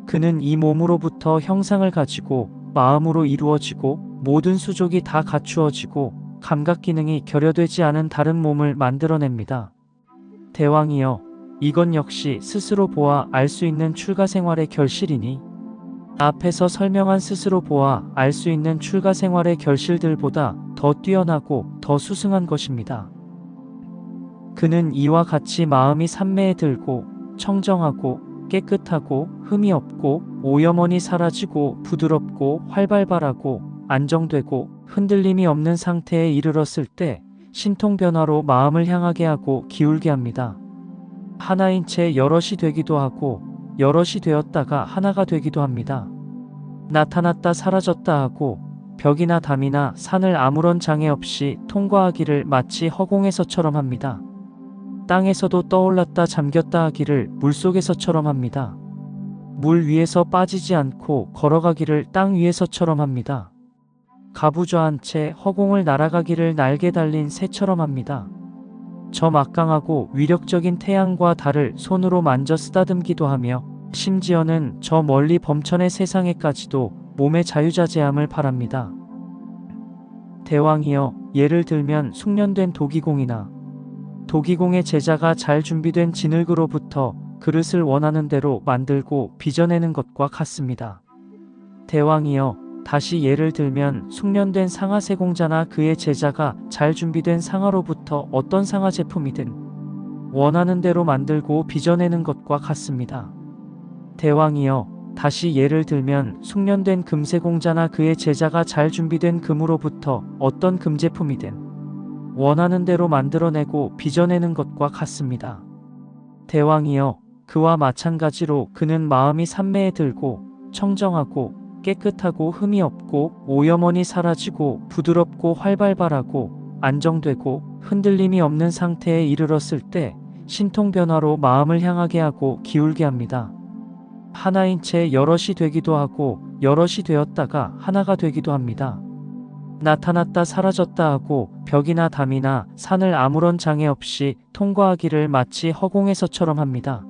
그는 이 몸으로부터 형상을 가지고 마음으로 이루어지고 모든 수족이 다 갖추어지고 감각 기능이 결여되지 않은 다른 몸을 만들어냅니다. 대왕이여, 이건 역시 스스로 보아 알 수 있는 출가생활의 결실이니 앞에서 설명한 스스로 보아 알 수 있는 출가생활의 결실들보다 더 뛰어나고 더 수승한 것입니다. 그는 이와 같이 마음이 산매에 들고 청정하고 깨끗하고 흠이 없고 오염원이 사라지고 부드럽고 활발발하고 안정되고 흔들림이 없는 상태에 이르렀을 때 신통변화로 마음을 향하게 하고 기울게 합니다. 하나인 채 여럿이 되기도 하고 여럿이 되었다가 하나가 되기도 합니다. 나타났다 사라졌다 하고 벽이나 담이나 산을 아무런 장애 없이 통과하기를 마치 허공에서처럼 합니다. 땅에서도 떠올랐다 잠겼다 하기를 물속에서처럼 합니다. 물 위에서 빠지지 않고 걸어가기를 땅 위에서처럼 합니다. 가부좌한 채 허공을 날아가기를 날개 달린 새처럼 합니다. 저 막강하고 위력적인 태양과 달을 손으로 만져 쓰다듬기도 하며 심지어는 저 멀리 범천의 세상에까지도 몸의 자유자재함을 바랍니다. 대왕이여, 예를 들면 숙련된 도기공이나 도기공의 제자가 잘 준비된 진흙으로부터 그릇을 원하는 대로 만들고 빚어내는 것과 같습니다. 대왕이여, 다시 예를 들면 숙련된 상하세공자나 그의 제자가 잘 준비된 상하로부터 어떤 상하 제품이든 원하는 대로 만들고 빚어내는 것과 같습니다. 대왕이여, 다시 예를 들면 숙련된 금세공자나 그의 제자가 잘 준비된 금으로부터 어떤 금제품이든 원하는 대로 만들어내고 빚어내는 것과 같습니다. 대왕이여, 그와 마찬가지로 그는 마음이 삼매에 들고 청정하고 깨끗하고 흠이 없고 오염원이 사라지고 부드럽고 활발발하고 안정되고 흔들림이 없는 상태에 이르렀을 때 신통변화로 마음을 향하게 하고 기울게 합니다. 하나인 채 여럿이 되기도 하고 여럿이 되었다가 하나가 되기도 합니다. 나타났다 사라졌다 하고 벽이나 담이나 산을 아무런 장애 없이 통과하기를 마치 허공에서처럼 합니다.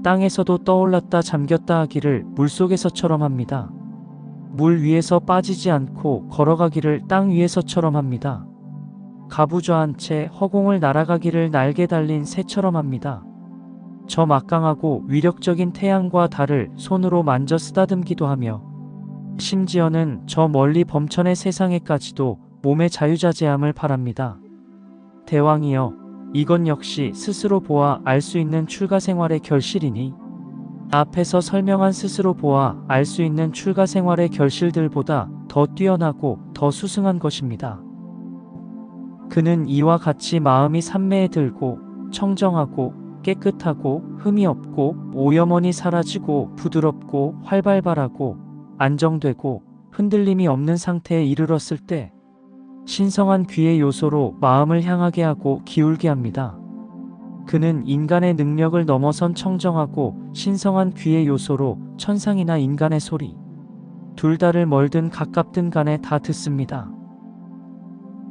땅에서도 떠올랐다 잠겼다 하기를 물속에서처럼 합니다. 물 위에서 빠지지 않고 걸어가기를 땅 위에서처럼 합니다. 가부좌한 채 허공을 날아가기를 날개 달린 새처럼 합니다. 저 막강하고 위력적인 태양과 달을 손으로 만져 쓰다듬기도 하며 심지어는 저 멀리 범천의 세상에까지도 몸의 자유자재함을 바랍니다. 대왕이여, 이건 역시 스스로 보아 알 수 있는 출가생활의 결실이니 앞에서 설명한 스스로 보아 알 수 있는 출가생활의 결실들보다 더 뛰어나고 더 수승한 것입니다. 그는 이와 같이 마음이 삼매에 들고 청정하고 깨끗하고 흠이 없고 오염원이 사라지고 부드럽고 활발발하고 안정되고 흔들림이 없는 상태에 이르렀을 때 신성한 귀의 요소로 마음을 향하게 하고 기울게 합니다. 그는 인간의 능력을 넘어선 청정하고 신성한 귀의 요소로 천상이나 인간의 소리, 둘 다를 멀든 가깝든 간에 다 듣습니다.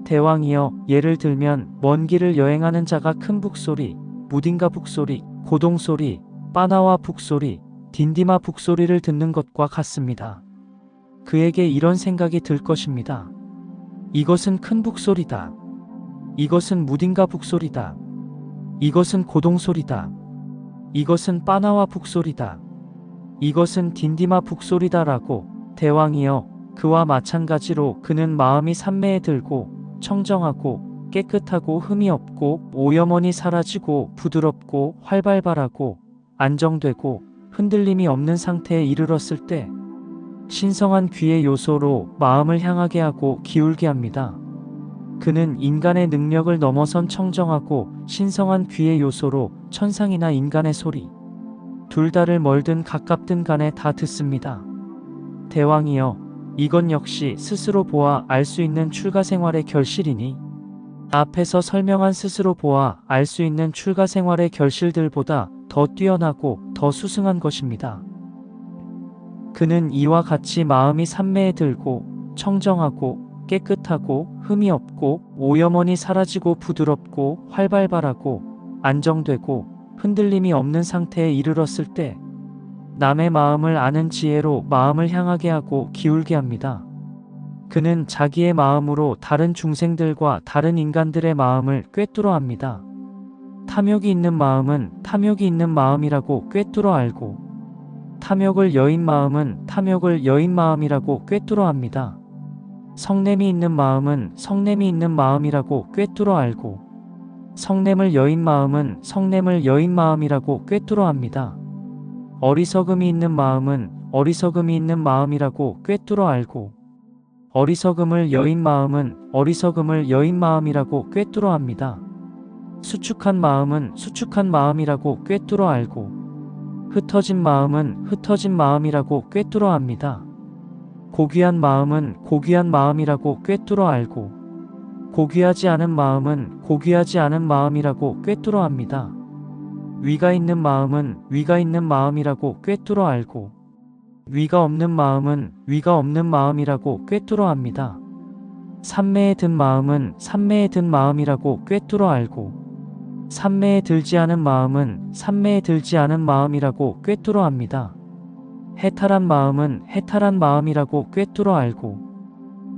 대왕이여, 예를 들면 먼 길을 여행하는 자가 큰 북소리, 무딘가 북소리, 고동소리, 빠나와 북소리, 딘디마 북소리를 듣는 것과 같습니다. 그에게 이런 생각이 들 것입니다. 이것은 큰 북소리다. 이것은 무딘가 북소리다. 이것은 고동소리다. 이것은 빠나와 북소리다. 이것은 딘디마 북소리다라고. 대왕이여, 그와 마찬가지로 그는 마음이 삼매에 들고 청정하고 깨끗하고 흠이 없고 오염원이 사라지고 부드럽고 활발발하고 안정되고 흔들림이 없는 상태에 이르렀을 때 신성한 귀의 요소로 마음을 향하게 하고 기울게 합니다. 그는 인간의 능력을 넘어선 청정하고 신성한 귀의 요소로 천상이나 인간의 소리, 둘 다를 멀든 가깝든 간에 다 듣습니다. 대왕이여, 이건 역시 스스로 보아 알 수 있는 출가생활의 결실이니 앞에서 설명한 스스로 보아 알 수 있는 출가생활의 결실들보다 더 뛰어나고 더 수승한 것입니다. 그는 이와 같이 마음이 삼매에 들고 청정하고 깨끗하고 흠이 없고 오염원이 사라지고 부드럽고 활발발하고 안정되고 흔들림이 없는 상태에 이르렀을 때 남의 마음을 아는 지혜로 마음을 향하게 하고 기울게 합니다. 그는 자기의 마음으로 다른 중생들과 다른 인간들의 마음을 꿰뚫어 합니다. 탐욕이 있는 마음은 탐욕이 있는 마음이라고 꿰뚫어 알고 탐욕을 여인 마음은 탐욕을 여인 마음이라고 꿰뚫어 합니다. 성냄이 있는 마음은 성냄이 있는 마음이라고 꿰뚫어 알고 성냄을 여인 마음은 성냄을 여인 마음이라고 꿰뚫어 합니다. 어리석음이 있는 마음은 어리석음이 있는 마음이라고 꿰뚫어 알고 어리석음을 여인 마음은 어리석음을 여인 마음이라고 꿰뚫어 합니다. 수축한 마음은 수축한 마음이라고 꿰뚫어 알고 흩어진 마음은 흩어진 마음이라고 꿰뚫어 합니다. 고귀한 마음은 고귀한 마음이라고 꿰뚫어 알고 고귀하지 않은 마음은 고귀하지 않은 마음이라고 꿰뚫어 합니다. 위가 있는 마음은 위가 있는 마음이라고 꿰뚫어 알고 위가 없는 마음은 위가 없는 마음이라고 꿰뚫어 합니다. 삼매에 든 마음은 삼매에 든 마음이라고 꿰뚫어 알고 삼매에 들지 않은 마음은 삼매에 들지 않은 마음이라고 꿰뚫어 합니다. 해탈한 마음은 해탈한 마음이라고 꿰뚫어 알고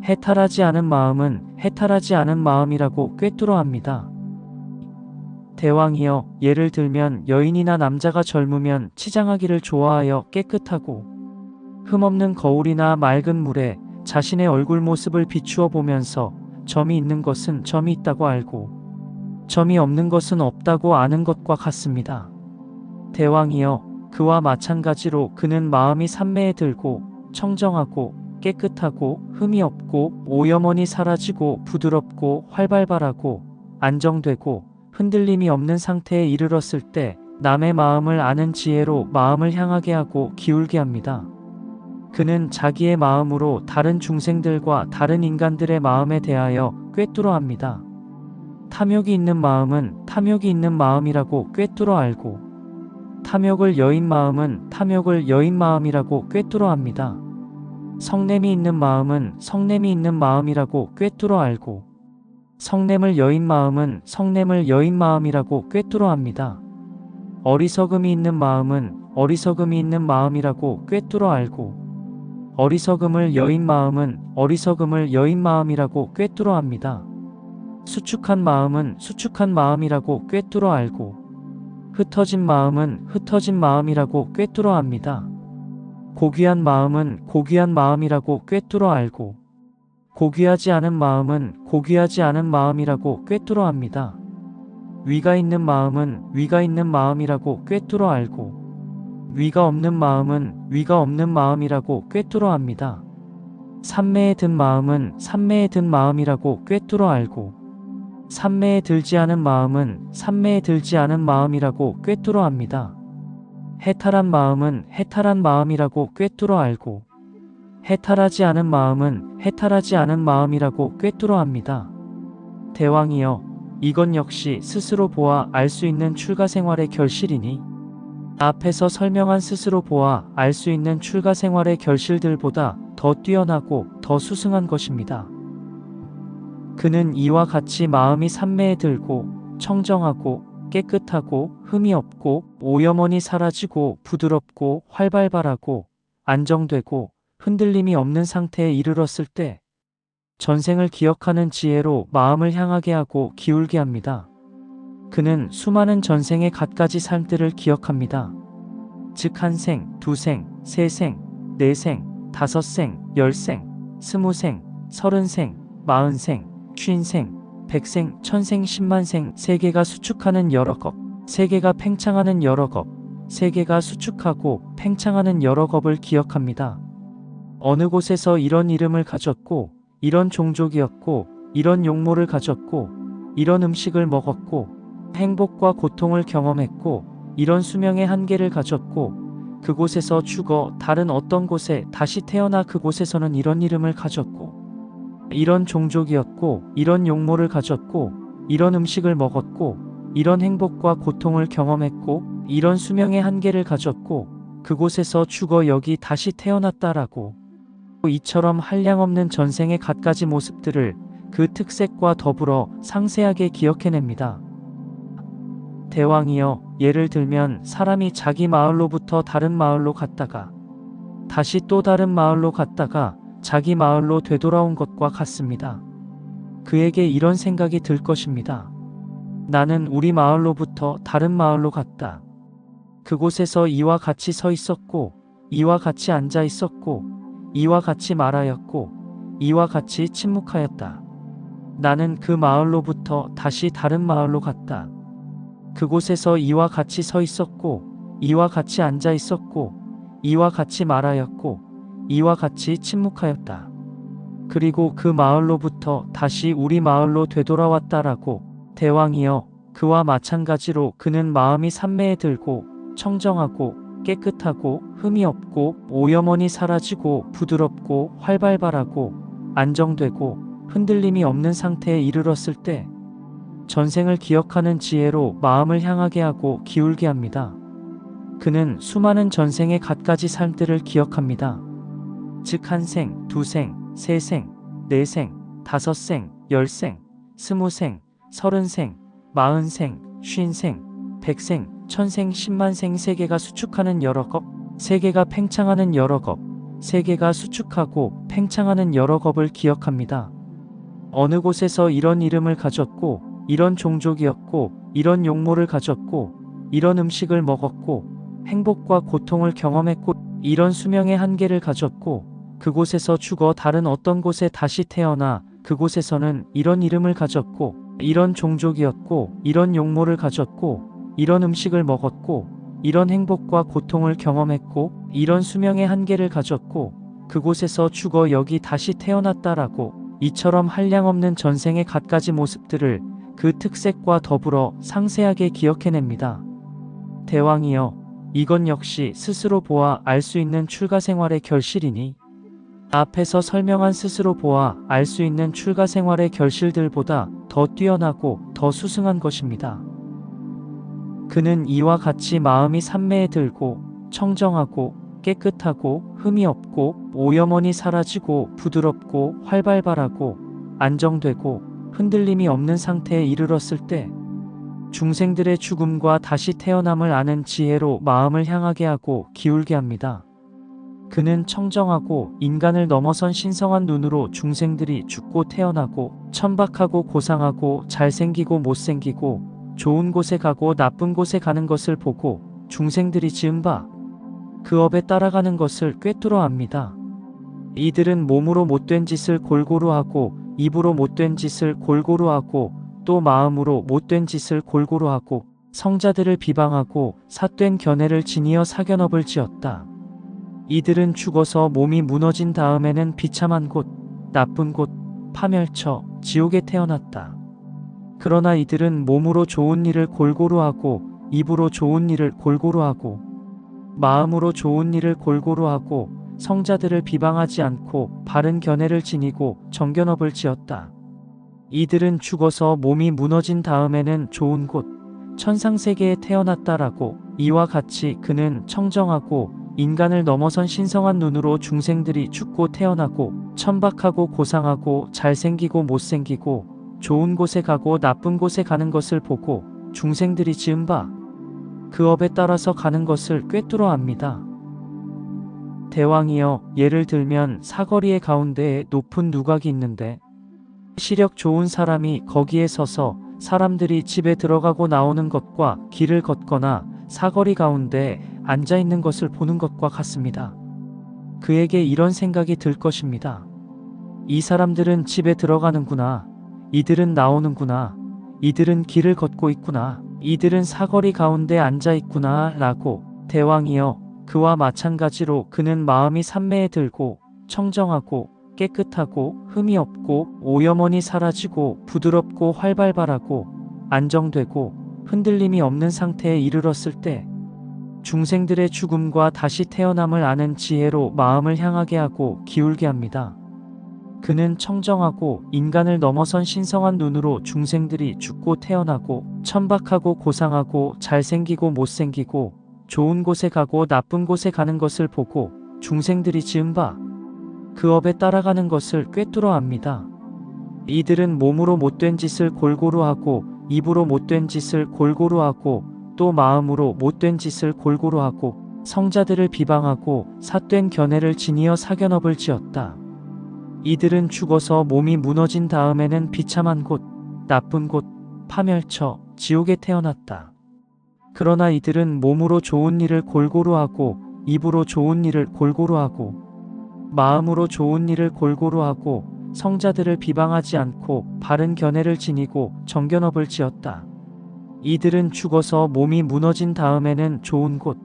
해탈하지 않은 마음은 해탈하지 않은 마음이라고 꿰뚫어 합니다. 대왕이여, 예를 들면 여인이나 남자가 젊으면 치장하기를 좋아하여 깨끗하고 흠없는 거울이나 맑은 물에 자신의 얼굴 모습을 비추어 보면서 점이 있는 것은 점이 있다고 알고 점이 없는 것은 없다고 아는 것과 같습니다. 대왕이여, 그와 마찬가지로 그는 마음이 산매에 들고 청정하고 깨끗하고 흠이 없고 오염원이 사라지고 부드럽고 활발하고 안정되고 흔들림이 없는 상태에 이르렀을 때 남의 마음을 아는 지혜로 마음을 향하게 하고 기울게 합니다. 그는 자기의 마음으로 다른 중생들과 다른 인간들의 마음에 대하여 꿰뚫어 합니다. 탐욕이 있는 마음은 탐욕이 있는 마음이라고 꿰뚫어 알고, 탐욕을 여인 마음은 탐욕을 여인 마음이라고 꿰뚫어 합니다. 성냄이 있는 마음은 성냄이 있는 마음이라고 꿰뚫어 알고, 성냄을 여인 마음은 성냄을 여인 마음이라고 꿰뚫어 합니다. 어리석음이 있는 마음은 어리석음이 있는 마음이라고 꿰뚫어 알고, 어리석음을 여인 마음은 어리석음을 여인 마음이라고 꿰뚫어 합니다. 수축한 마음은 수축한 마음이라고 꿰뚫어 알고, 흩어진 마음은 흩어진 마음이라고 꿰뚫어 합니다. 고귀한 마음은 고귀한 마음이라고 꿰뚫어 알고, 고귀하지 않은 마음은 고귀하지 않은 마음이라고 꿰뚫어 합니다. 위가 있는 마음은 위가 있는 마음이라고 꿰뚫어 알고, 위가 없는 마음은 위가 없는 마음이라고 꿰뚫어 합니다. 산매에 든 마음은 산매에 든 마음이라고 꿰뚫어 알고, 산매에 들지 않은 마음은 산매에 들지 않은 마음이라고 꿰뚫어 합니다. 해탈한 마음은 해탈한 마음이라고 꿰뚫어 알고, 해탈하지 않은 마음은 해탈하지 않은 마음이라고 꿰뚫어 합니다. 대왕이여, 이건 역시 스스로 보아 알 수 있는 출가생활의 결실이니 앞에서 설명한 스스로 보아 알 수 있는 출가생활의 결실들보다 더 뛰어나고 더 수승한 것입니다. 그는 이와 같이 마음이 산매에 들고 청정하고 깨끗하고 흠이 없고 오염원이 사라지고 부드럽고 활발하고 안정되고 흔들림이 없는 상태에 이르렀을 때 전생을 기억하는 지혜로 마음을 향하게 하고 기울게 합니다. 그는 수많은 전생의 갖가지 삶들을 기억합니다. 즉 한 생, 두 생, 세 생, 네 생, 다섯 생, 열 생, 스무 생, 서른 생, 마흔 생, 쉰 생, 백생, 천생, 십만생, 세계가 수축하는 여러 겁, 세계가 팽창하는 여러 겁, 세계가 수축하고 팽창하는 여러 겁을 기억합니다. 어느 곳에서 이런 이름을 가졌고, 이런 종족이었고, 이런 용모를 가졌고, 이런 음식을 먹었고, 행복과 고통을 경험했고, 이런 수명의 한계를 가졌고, 그곳에서 죽어 다른 어떤 곳에 다시 태어나 그곳에서는 이런 이름을 가졌고, 이런 종족이었고, 이런 용모를 가졌고, 이런 음식을 먹었고, 이런 행복과 고통을 경험했고, 이런 수명의 한계를 가졌고, 그곳에서 죽어 여기 다시 태어났다라고, 이처럼 한량없는 전생의 갖가지 모습들을 그 특색과 더불어 상세하게 기억해냅니다. 대왕이여, 예를 들면 사람이 자기 마을로부터 다른 마을로 갔다가 다시 또 다른 마을로 갔다가 자기 마을로 되돌아온 것과 같습니다. 그에게 이런 생각이 들 것입니다. 나는 우리 마을로부터 다른 마을로 갔다. 그곳에서 이와 같이 서 있었고, 이와 같이 앉아 있었고, 이와 같이 말하였고, 이와 같이 침묵하였다. 나는 그 마을로부터 다시 다른 마을로 갔다. 그곳에서 이와 같이 서 있었고, 이와 같이 앉아 있었고, 이와 같이 말하였고, 이와 같이 침묵하였다. 그리고 그 마을로부터 다시 우리 마을로 되돌아왔다라고. 대왕이여, 그와 마찬가지로 그는 마음이 산매에 들고 청정하고 깨끗하고 흠이 없고 오염원이 사라지고 부드럽고 활발하고 안정되고 흔들림이 없는 상태에 이르렀을 때 전생을 기억하는 지혜로 마음을 향하게 하고 기울게 합니다. 그는 수많은 전생의 갖가지 삶들을 기억합니다. 즉 한 생, 두 생, 세 생, 네 생, 다섯 생, 열 생, 스무 생, 서른 생, 마흔 생, 쉰 생, 백생, 천생, 십만생, 세계가 수축하는 여러 겁, 세계가 팽창하는 여러 겁, 세계가 수축하고 팽창하는 여러 겁을 기억합니다. 어느 곳에서 이런 이름을 가졌고, 이런 종족이었고, 이런 용모를 가졌고, 이런 음식을 먹었고, 행복과 고통을 경험했고, 이런 수명의 한계를 가졌고, 그곳에서 죽어 다른 어떤 곳에 다시 태어나 그곳에서는 이런 이름을 가졌고, 이런 종족이었고, 이런 용모를 가졌고, 이런 음식을 먹었고, 이런 행복과 고통을 경험했고 이런 수명의 한계를 가졌고 그곳에서 죽어 여기 다시 태어났다라고 이처럼 한량없는 전생의 갖가지 모습들을 그 특색과 더불어 상세하게 기억해냅니다. 대왕이여, 이건 역시 스스로 보아 알 수 있는 출가 생활의 결실이니 앞에서 설명한 스스로 보아 알 수 있는 출가 생활의 결실들보다 더 뛰어나고 더 수승한 것입니다. 그는 이와 같이 마음이 산매에 들고 청정하고 깨끗하고 흠이 없고 오염원이 사라지고 부드럽고 활발하고 안정되고 흔들림이 없는 상태에 이르렀을 때 중생들의 죽음과 다시 태어남을 아는 지혜로 마음을 향하게 하고 기울게 합니다. 그는 청정하고 인간을 넘어선 신성한 눈으로 중생들이 죽고 태어나고 천박하고 고상하고 잘생기고 못생기고 좋은 곳에 가고 나쁜 곳에 가는 것을 보고 중생들이 지은 바 그 업에 따라가는 것을 꿰뚫어 압니다. 이들은 몸으로 못된 짓을 골고루 하고 입으로 못된 짓을 골고루 하고 또 마음으로 못된 짓을 골고루 하고 성자들을 비방하고 삿된 견해를 지니어 사견업을 지었다. 이들은 죽어서 몸이 무너진 다음에는 비참한 곳, 나쁜 곳, 파멸처, 지옥에 태어났다. 그러나 이들은 몸으로 좋은 일을 골고루 하고 입으로 좋은 일을 골고루 하고 마음으로 좋은 일을 골고루 하고 성자들을 비방하지 않고 바른 견해를 지니고 정견업을 지었다. 이들은 죽어서 몸이 무너진 다음에는 좋은 곳, 천상세계에 태어났다라고 이와 같이 그는 청정하고 인간을 넘어선 신성한 눈으로 중생들이 죽고 태어나고 천박하고 고상하고 잘생기고 못생기고 좋은 곳에 가고 나쁜 곳에 가는 것을 보고 중생들이 지은 바 그 업에 따라서 가는 것을 꿰뚫어 압니다. 대왕이여, 예를 들면 사거리의 가운데에 높은 누각이 있는데 시력 좋은 사람이 거기에 서서 사람들이 집에 들어가고 나오는 것과 길을 걷거나 사거리 가운데에 앉아 있는 것을 보는 것과 같습니다. 그에게 이런 생각이 들 것입니다. 이 사람들은 집에 들어가는구나. 이들은 나오는구나. 이들은 길을 걷고 있구나. 이들은 사거리 가운데 앉아 있구나 라고. 대왕이여, 그와 마찬가지로 그는 마음이 산매에 들고 청정하고 깨끗하고 흠이 없고 오염원이 사라지고 부드럽고 활발하고 안정되고 흔들림이 없는 상태에 이르렀을 때 중생들의 죽음과 다시 태어남을 아는 지혜로 마음을 향하게 하고 기울게 합니다. 그는 청정하고 인간을 넘어선 신성한 눈으로 중생들이 죽고 태어나고 천박하고 고상하고 잘생기고 못생기고 좋은 곳에 가고 나쁜 곳에 가는 것을 보고 중생들이 지은 바 그 업에 따라가는 것을 꿰뚫어 압니다. 이들은 몸으로 못된 짓을 골고루 하고 입으로 못된 짓을 골고루 하고 또 마음으로 못된 짓을 골고루 하고 성자들을 비방하고 삿된 견해를 지니어 사견업을 지었다. 이들은 죽어서 몸이 무너진 다음에는 비참한 곳, 나쁜 곳, 파멸처, 지옥에 태어났다. 그러나 이들은 몸으로 좋은 일을 골고루 하고 입으로 좋은 일을 골고루 하고 마음으로 좋은 일을 골고루 하고 성자들을 비방하지 않고 바른 견해를 지니고 정견업을 지었다. 이들은 죽어서 몸이 무너진 다음에는 좋은 곳,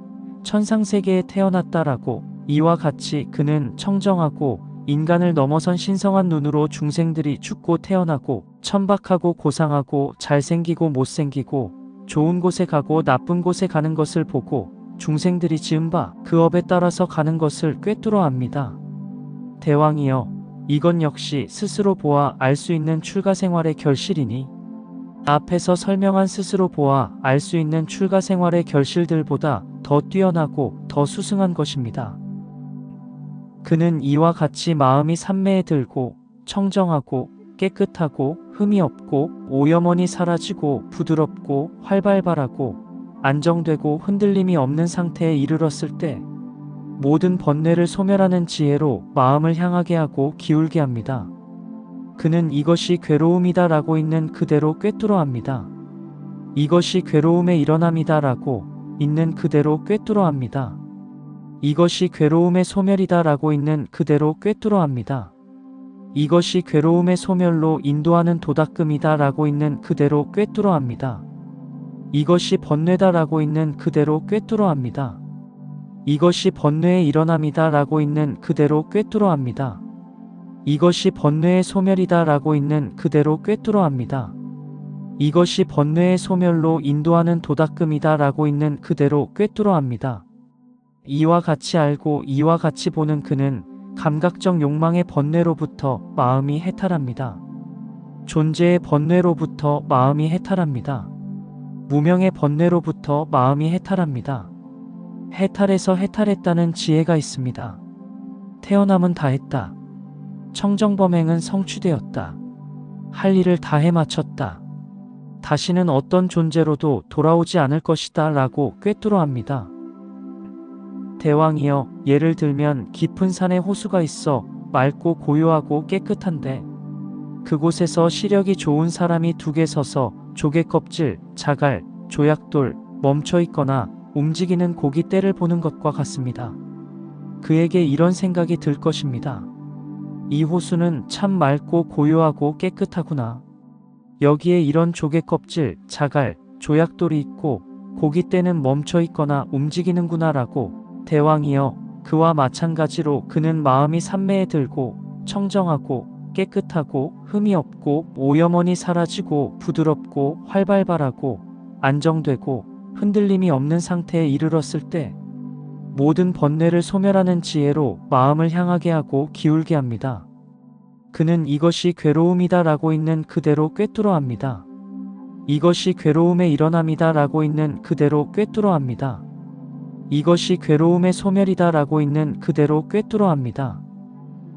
천상세계에 태어났다라고. 이와 같이 그는 청정하고 인간을 넘어선 신성한 눈으로 중생들이 죽고 태어나고 천박하고 고상하고 잘생기고 못생기고 좋은 곳에 가고 나쁜 곳에 가는 것을 보고 중생들이 지은 바 그 업에 따라서 가는 것을 꿰뚫어 압니다. 대왕이여, 이건 역시 스스로 보아 알 수 있는 출가 생활의 결실이니 앞에서 설명한 스스로 보아 알 수 있는 출가 생활의 결실들보다 더 뛰어나고 더 수승한 것입니다. 그는 이와 같이 마음이 산매에 들고 청정하고 깨끗하고 흠이 없고 오염원이 사라지고 부드럽고 활발하고 안정되고 흔들림이 없는 상태에 이르렀을 때 모든 번뇌를 소멸하는 지혜로 마음을 향하게 하고 기울게 합니다. 그는 이것이 괴로움이다 라고 있는 그대로 꿰뚫어 합니다. 이것이 괴로움의 일어남이다 라고 있는 그대로 꿰뚫어 합니다. 이것이 괴로움의 소멸이다 라고 있는 그대로 꿰뚫어 합니다. 이것이 괴로움의 소멸로 인도하는 도닦음이다 라고 있는 그대로 꿰뚫어 합니다. 이것이 번뇌다라고 있는 그대로 꿰뚫어 합니다. 이것이 번뇌의 일어남이다라고 있는 그대로 꿰뚫어 합니다. 이것이 번뇌의 소멸이다라고 있는 그대로 꿰뚫어 합니다. 이것이 번뇌의 소멸로 인도하는 도닦음이다라고 있는 그대로 꿰뚫어 합니다. 이와 같이 알고 이와 같이 보는 그는 감각적 욕망의 번뇌로부터 마음이 해탈합니다. 존재의 번뇌로부터 마음이 해탈합니다. 무명의 번뇌로부터 마음이 해탈합니다. 해탈해서 해탈했다는 지혜가 있습니다. 태어남은 다했다. 청정범행은 성취되었다. 할 일을 다 해마쳤다. 다시는 어떤 존재로도 돌아오지 않을 것이다 라고 꿰뚫어 합니다. 대왕이여, 예를 들면 깊은 산에 호수가 있어 맑고 고요하고 깨끗한데 그곳에서 시력이 좋은 사람이 두 개 서서 조개껍질, 자갈, 조약돌, 멈춰 있거나 움직이는 고깃대를 보는 것과 같습니다. 그에게 이런 생각이 들 것입니다. 이 호수는 참 맑고 고요하고 깨끗하구나. 여기에 이런 조개껍질, 자갈, 조약돌이 있고 고깃대는 멈춰 있거나 움직이는구나 라고. 대왕이여, 그와 마찬가지로 그는 마음이 산매에 들고 청정하고 깨끗하고 흠이 없고 오염원이 사라지고 부드럽고 활발하고 안정되고 흔들림이 없는 상태에 이르렀을 때 모든 번뇌를 소멸하는 지혜로 마음을 향하게 하고 기울게 합니다. 그는 이것이 괴로움이다 라고 있는 그대로 꿰뚫어 합니다. 이것이 괴로움의 일어남이다 라고 있는 그대로 꿰뚫어 합니다. 이것이 괴로움의 소멸이다 라고 있는 그대로 꿰뚫어 합니다.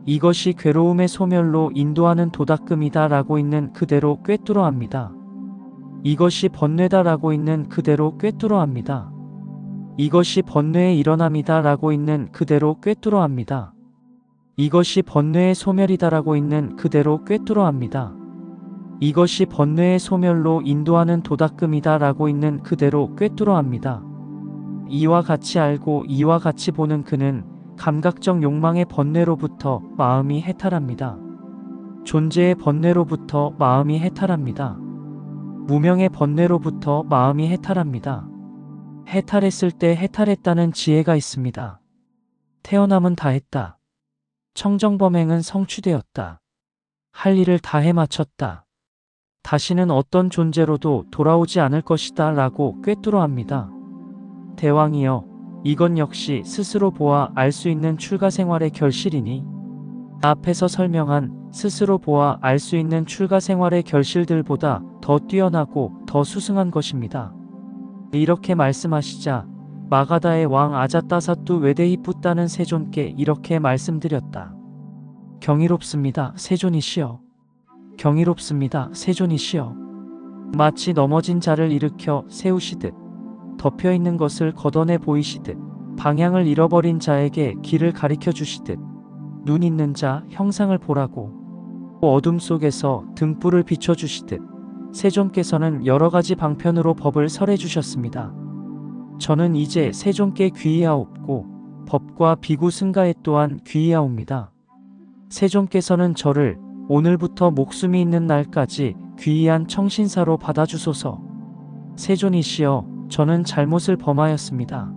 이것이 괴로움의 소멸로 인도하는 도닦음이다 라고 있는 그대로 꿰뚫어 합니다. 이것이 번뇌다 라고 있는 그대로 꿰뚫어 합니다. 이것이 번뇌의 일어남이다 라고 있는 그대로 꿰뚫어 합니다. 이것이 번뇌의 소멸이다 라고 있는 그대로 꿰뚫어 합니다. 이것이 번뇌의 소멸로 인도하는 도닦음이다 라고 있는 그대로 꿰뚫어 합니다. 이와 같이 알고 이와 같이 보는 그는 감각적 욕망의 번뇌로부터 마음이 해탈합니다. 존재의 번뇌로부터 마음이 해탈합니다. 무명의 번뇌로부터 마음이 해탈합니다. 해탈했을 때 해탈했다는 지혜가 있습니다. 태어남은 다했다. 청정범행은 성취되었다. 할 일을 다 해마쳤다. 다시는 어떤 존재로도 돌아오지 않을 것이다 라고 꿰뚫어 합니다. 대왕이여, 이건 역시 스스로 보아 알 수 있는 출가생활의 결실이니 앞에서 설명한 스스로 보아 알 수 있는 출가생활의 결실들보다 더 뛰어나고 더 수승한 것입니다. 이렇게 말씀하시자 마가다의 왕 아자따사뚜 외대히뿌따는 세존께 이렇게 말씀드렸다. 경이롭습니다, 세존이시여. 경이롭습니다, 세존이시여. 마치 넘어진 자를 일으켜 세우시듯 덮여있는 것을 걷어내 보이시듯 방향을 잃어버린 자에게 길을 가리켜 주시듯 눈 있는 자 형상을 보라고 어둠 속에서 등불을 비춰주시듯 세존께서는 여러가지 방편으로 법을 설해 주셨습니다. 저는 이제 세존께 귀의하옵고 법과 비구 승가에 또한 귀의하옵니다. 세존께서는 저를 오늘부터 목숨이 있는 날까지 귀의한 청신사로 받아주소서. 세존이시여, 저는 잘못을 범하였습니다.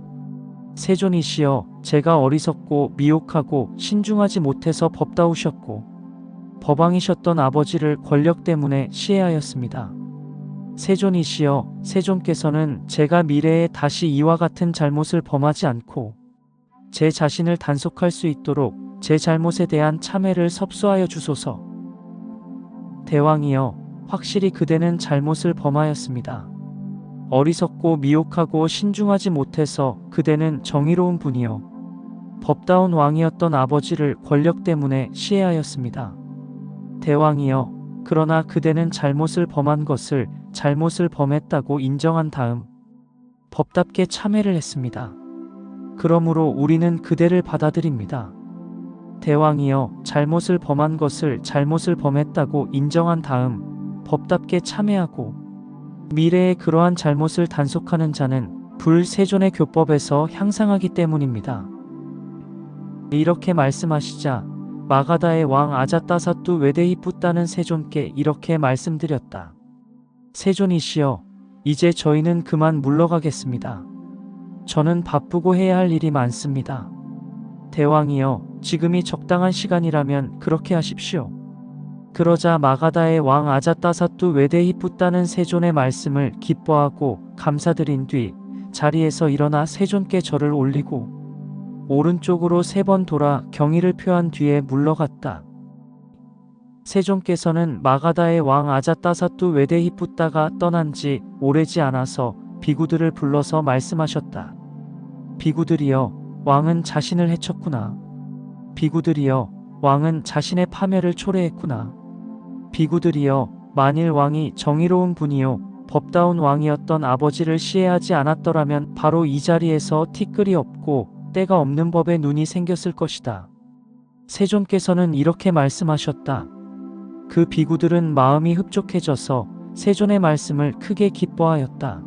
세존이시여, 제가 어리석고 미혹하고 신중하지 못해서 법다우셨고 법왕이셨던 아버지를 권력 때문에 시해하였습니다. 세존이시여, 세존께서는 제가 미래에 다시 이와 같은 잘못을 범하지 않고 제 자신을 단속할 수 있도록 제 잘못에 대한 참회를 섭수하여 주소서. 대왕이여, 확실히 그대는 잘못을 범하였습니다. 어리석고 미혹하고 신중하지 못해서 그대는 정의로운 분이요 법다운 왕이었던 아버지를 권력 때문에 시해하였습니다. 대왕이여, 그러나 그대는 잘못을 범한 것을 잘못을 범했다고 인정한 다음 법답게 참회를 했습니다. 그러므로 우리는 그대를 받아들입니다. 대왕이여, 잘못을 범한 것을 잘못을 범했다고 인정한 다음 법답게 참회하고 미래에 그러한 잘못을 단속하는 자는 불세존의 교법에서 향상하기 때문입니다. 이렇게 말씀하시자 마가다의 왕 아자따사뚜 외대히뿌따는 세존께 이렇게 말씀드렸다. 세존이시여, 이제 저희는 그만 물러가겠습니다. 저는 바쁘고 해야 할 일이 많습니다. 대왕이여, 지금이 적당한 시간이라면 그렇게 하십시오. 그러자 마가다의 왕 아자따사뚜 외대히붓다는 세존의 말씀을 기뻐하고 감사드린 뒤 자리에서 일어나 세존께 절을 올리고 오른쪽으로 3번 돌아 경의를 표한 뒤에 물러갔다. 세존께서는 마가다의 왕 아자따사뚜 외대히붓다가 떠난 지 오래지 않아서 비구들을 불러서 말씀하셨다. 비구들이여, 왕은 자신을 해쳤구나. 비구들이여, 왕은 자신의 파멸을 초래했구나. 비구들이여, 만일 왕이 정의로운 분이요 법다운 왕이었던 아버지를 시해하지 않았더라면 바로 이 자리에서 티끌이 없고 때가 없는 법에 눈이 생겼을 것이다. 세존께서는 이렇게 말씀하셨다. 그 비구들은 마음이 흡족해져서 세존의 말씀을 크게 기뻐하였다.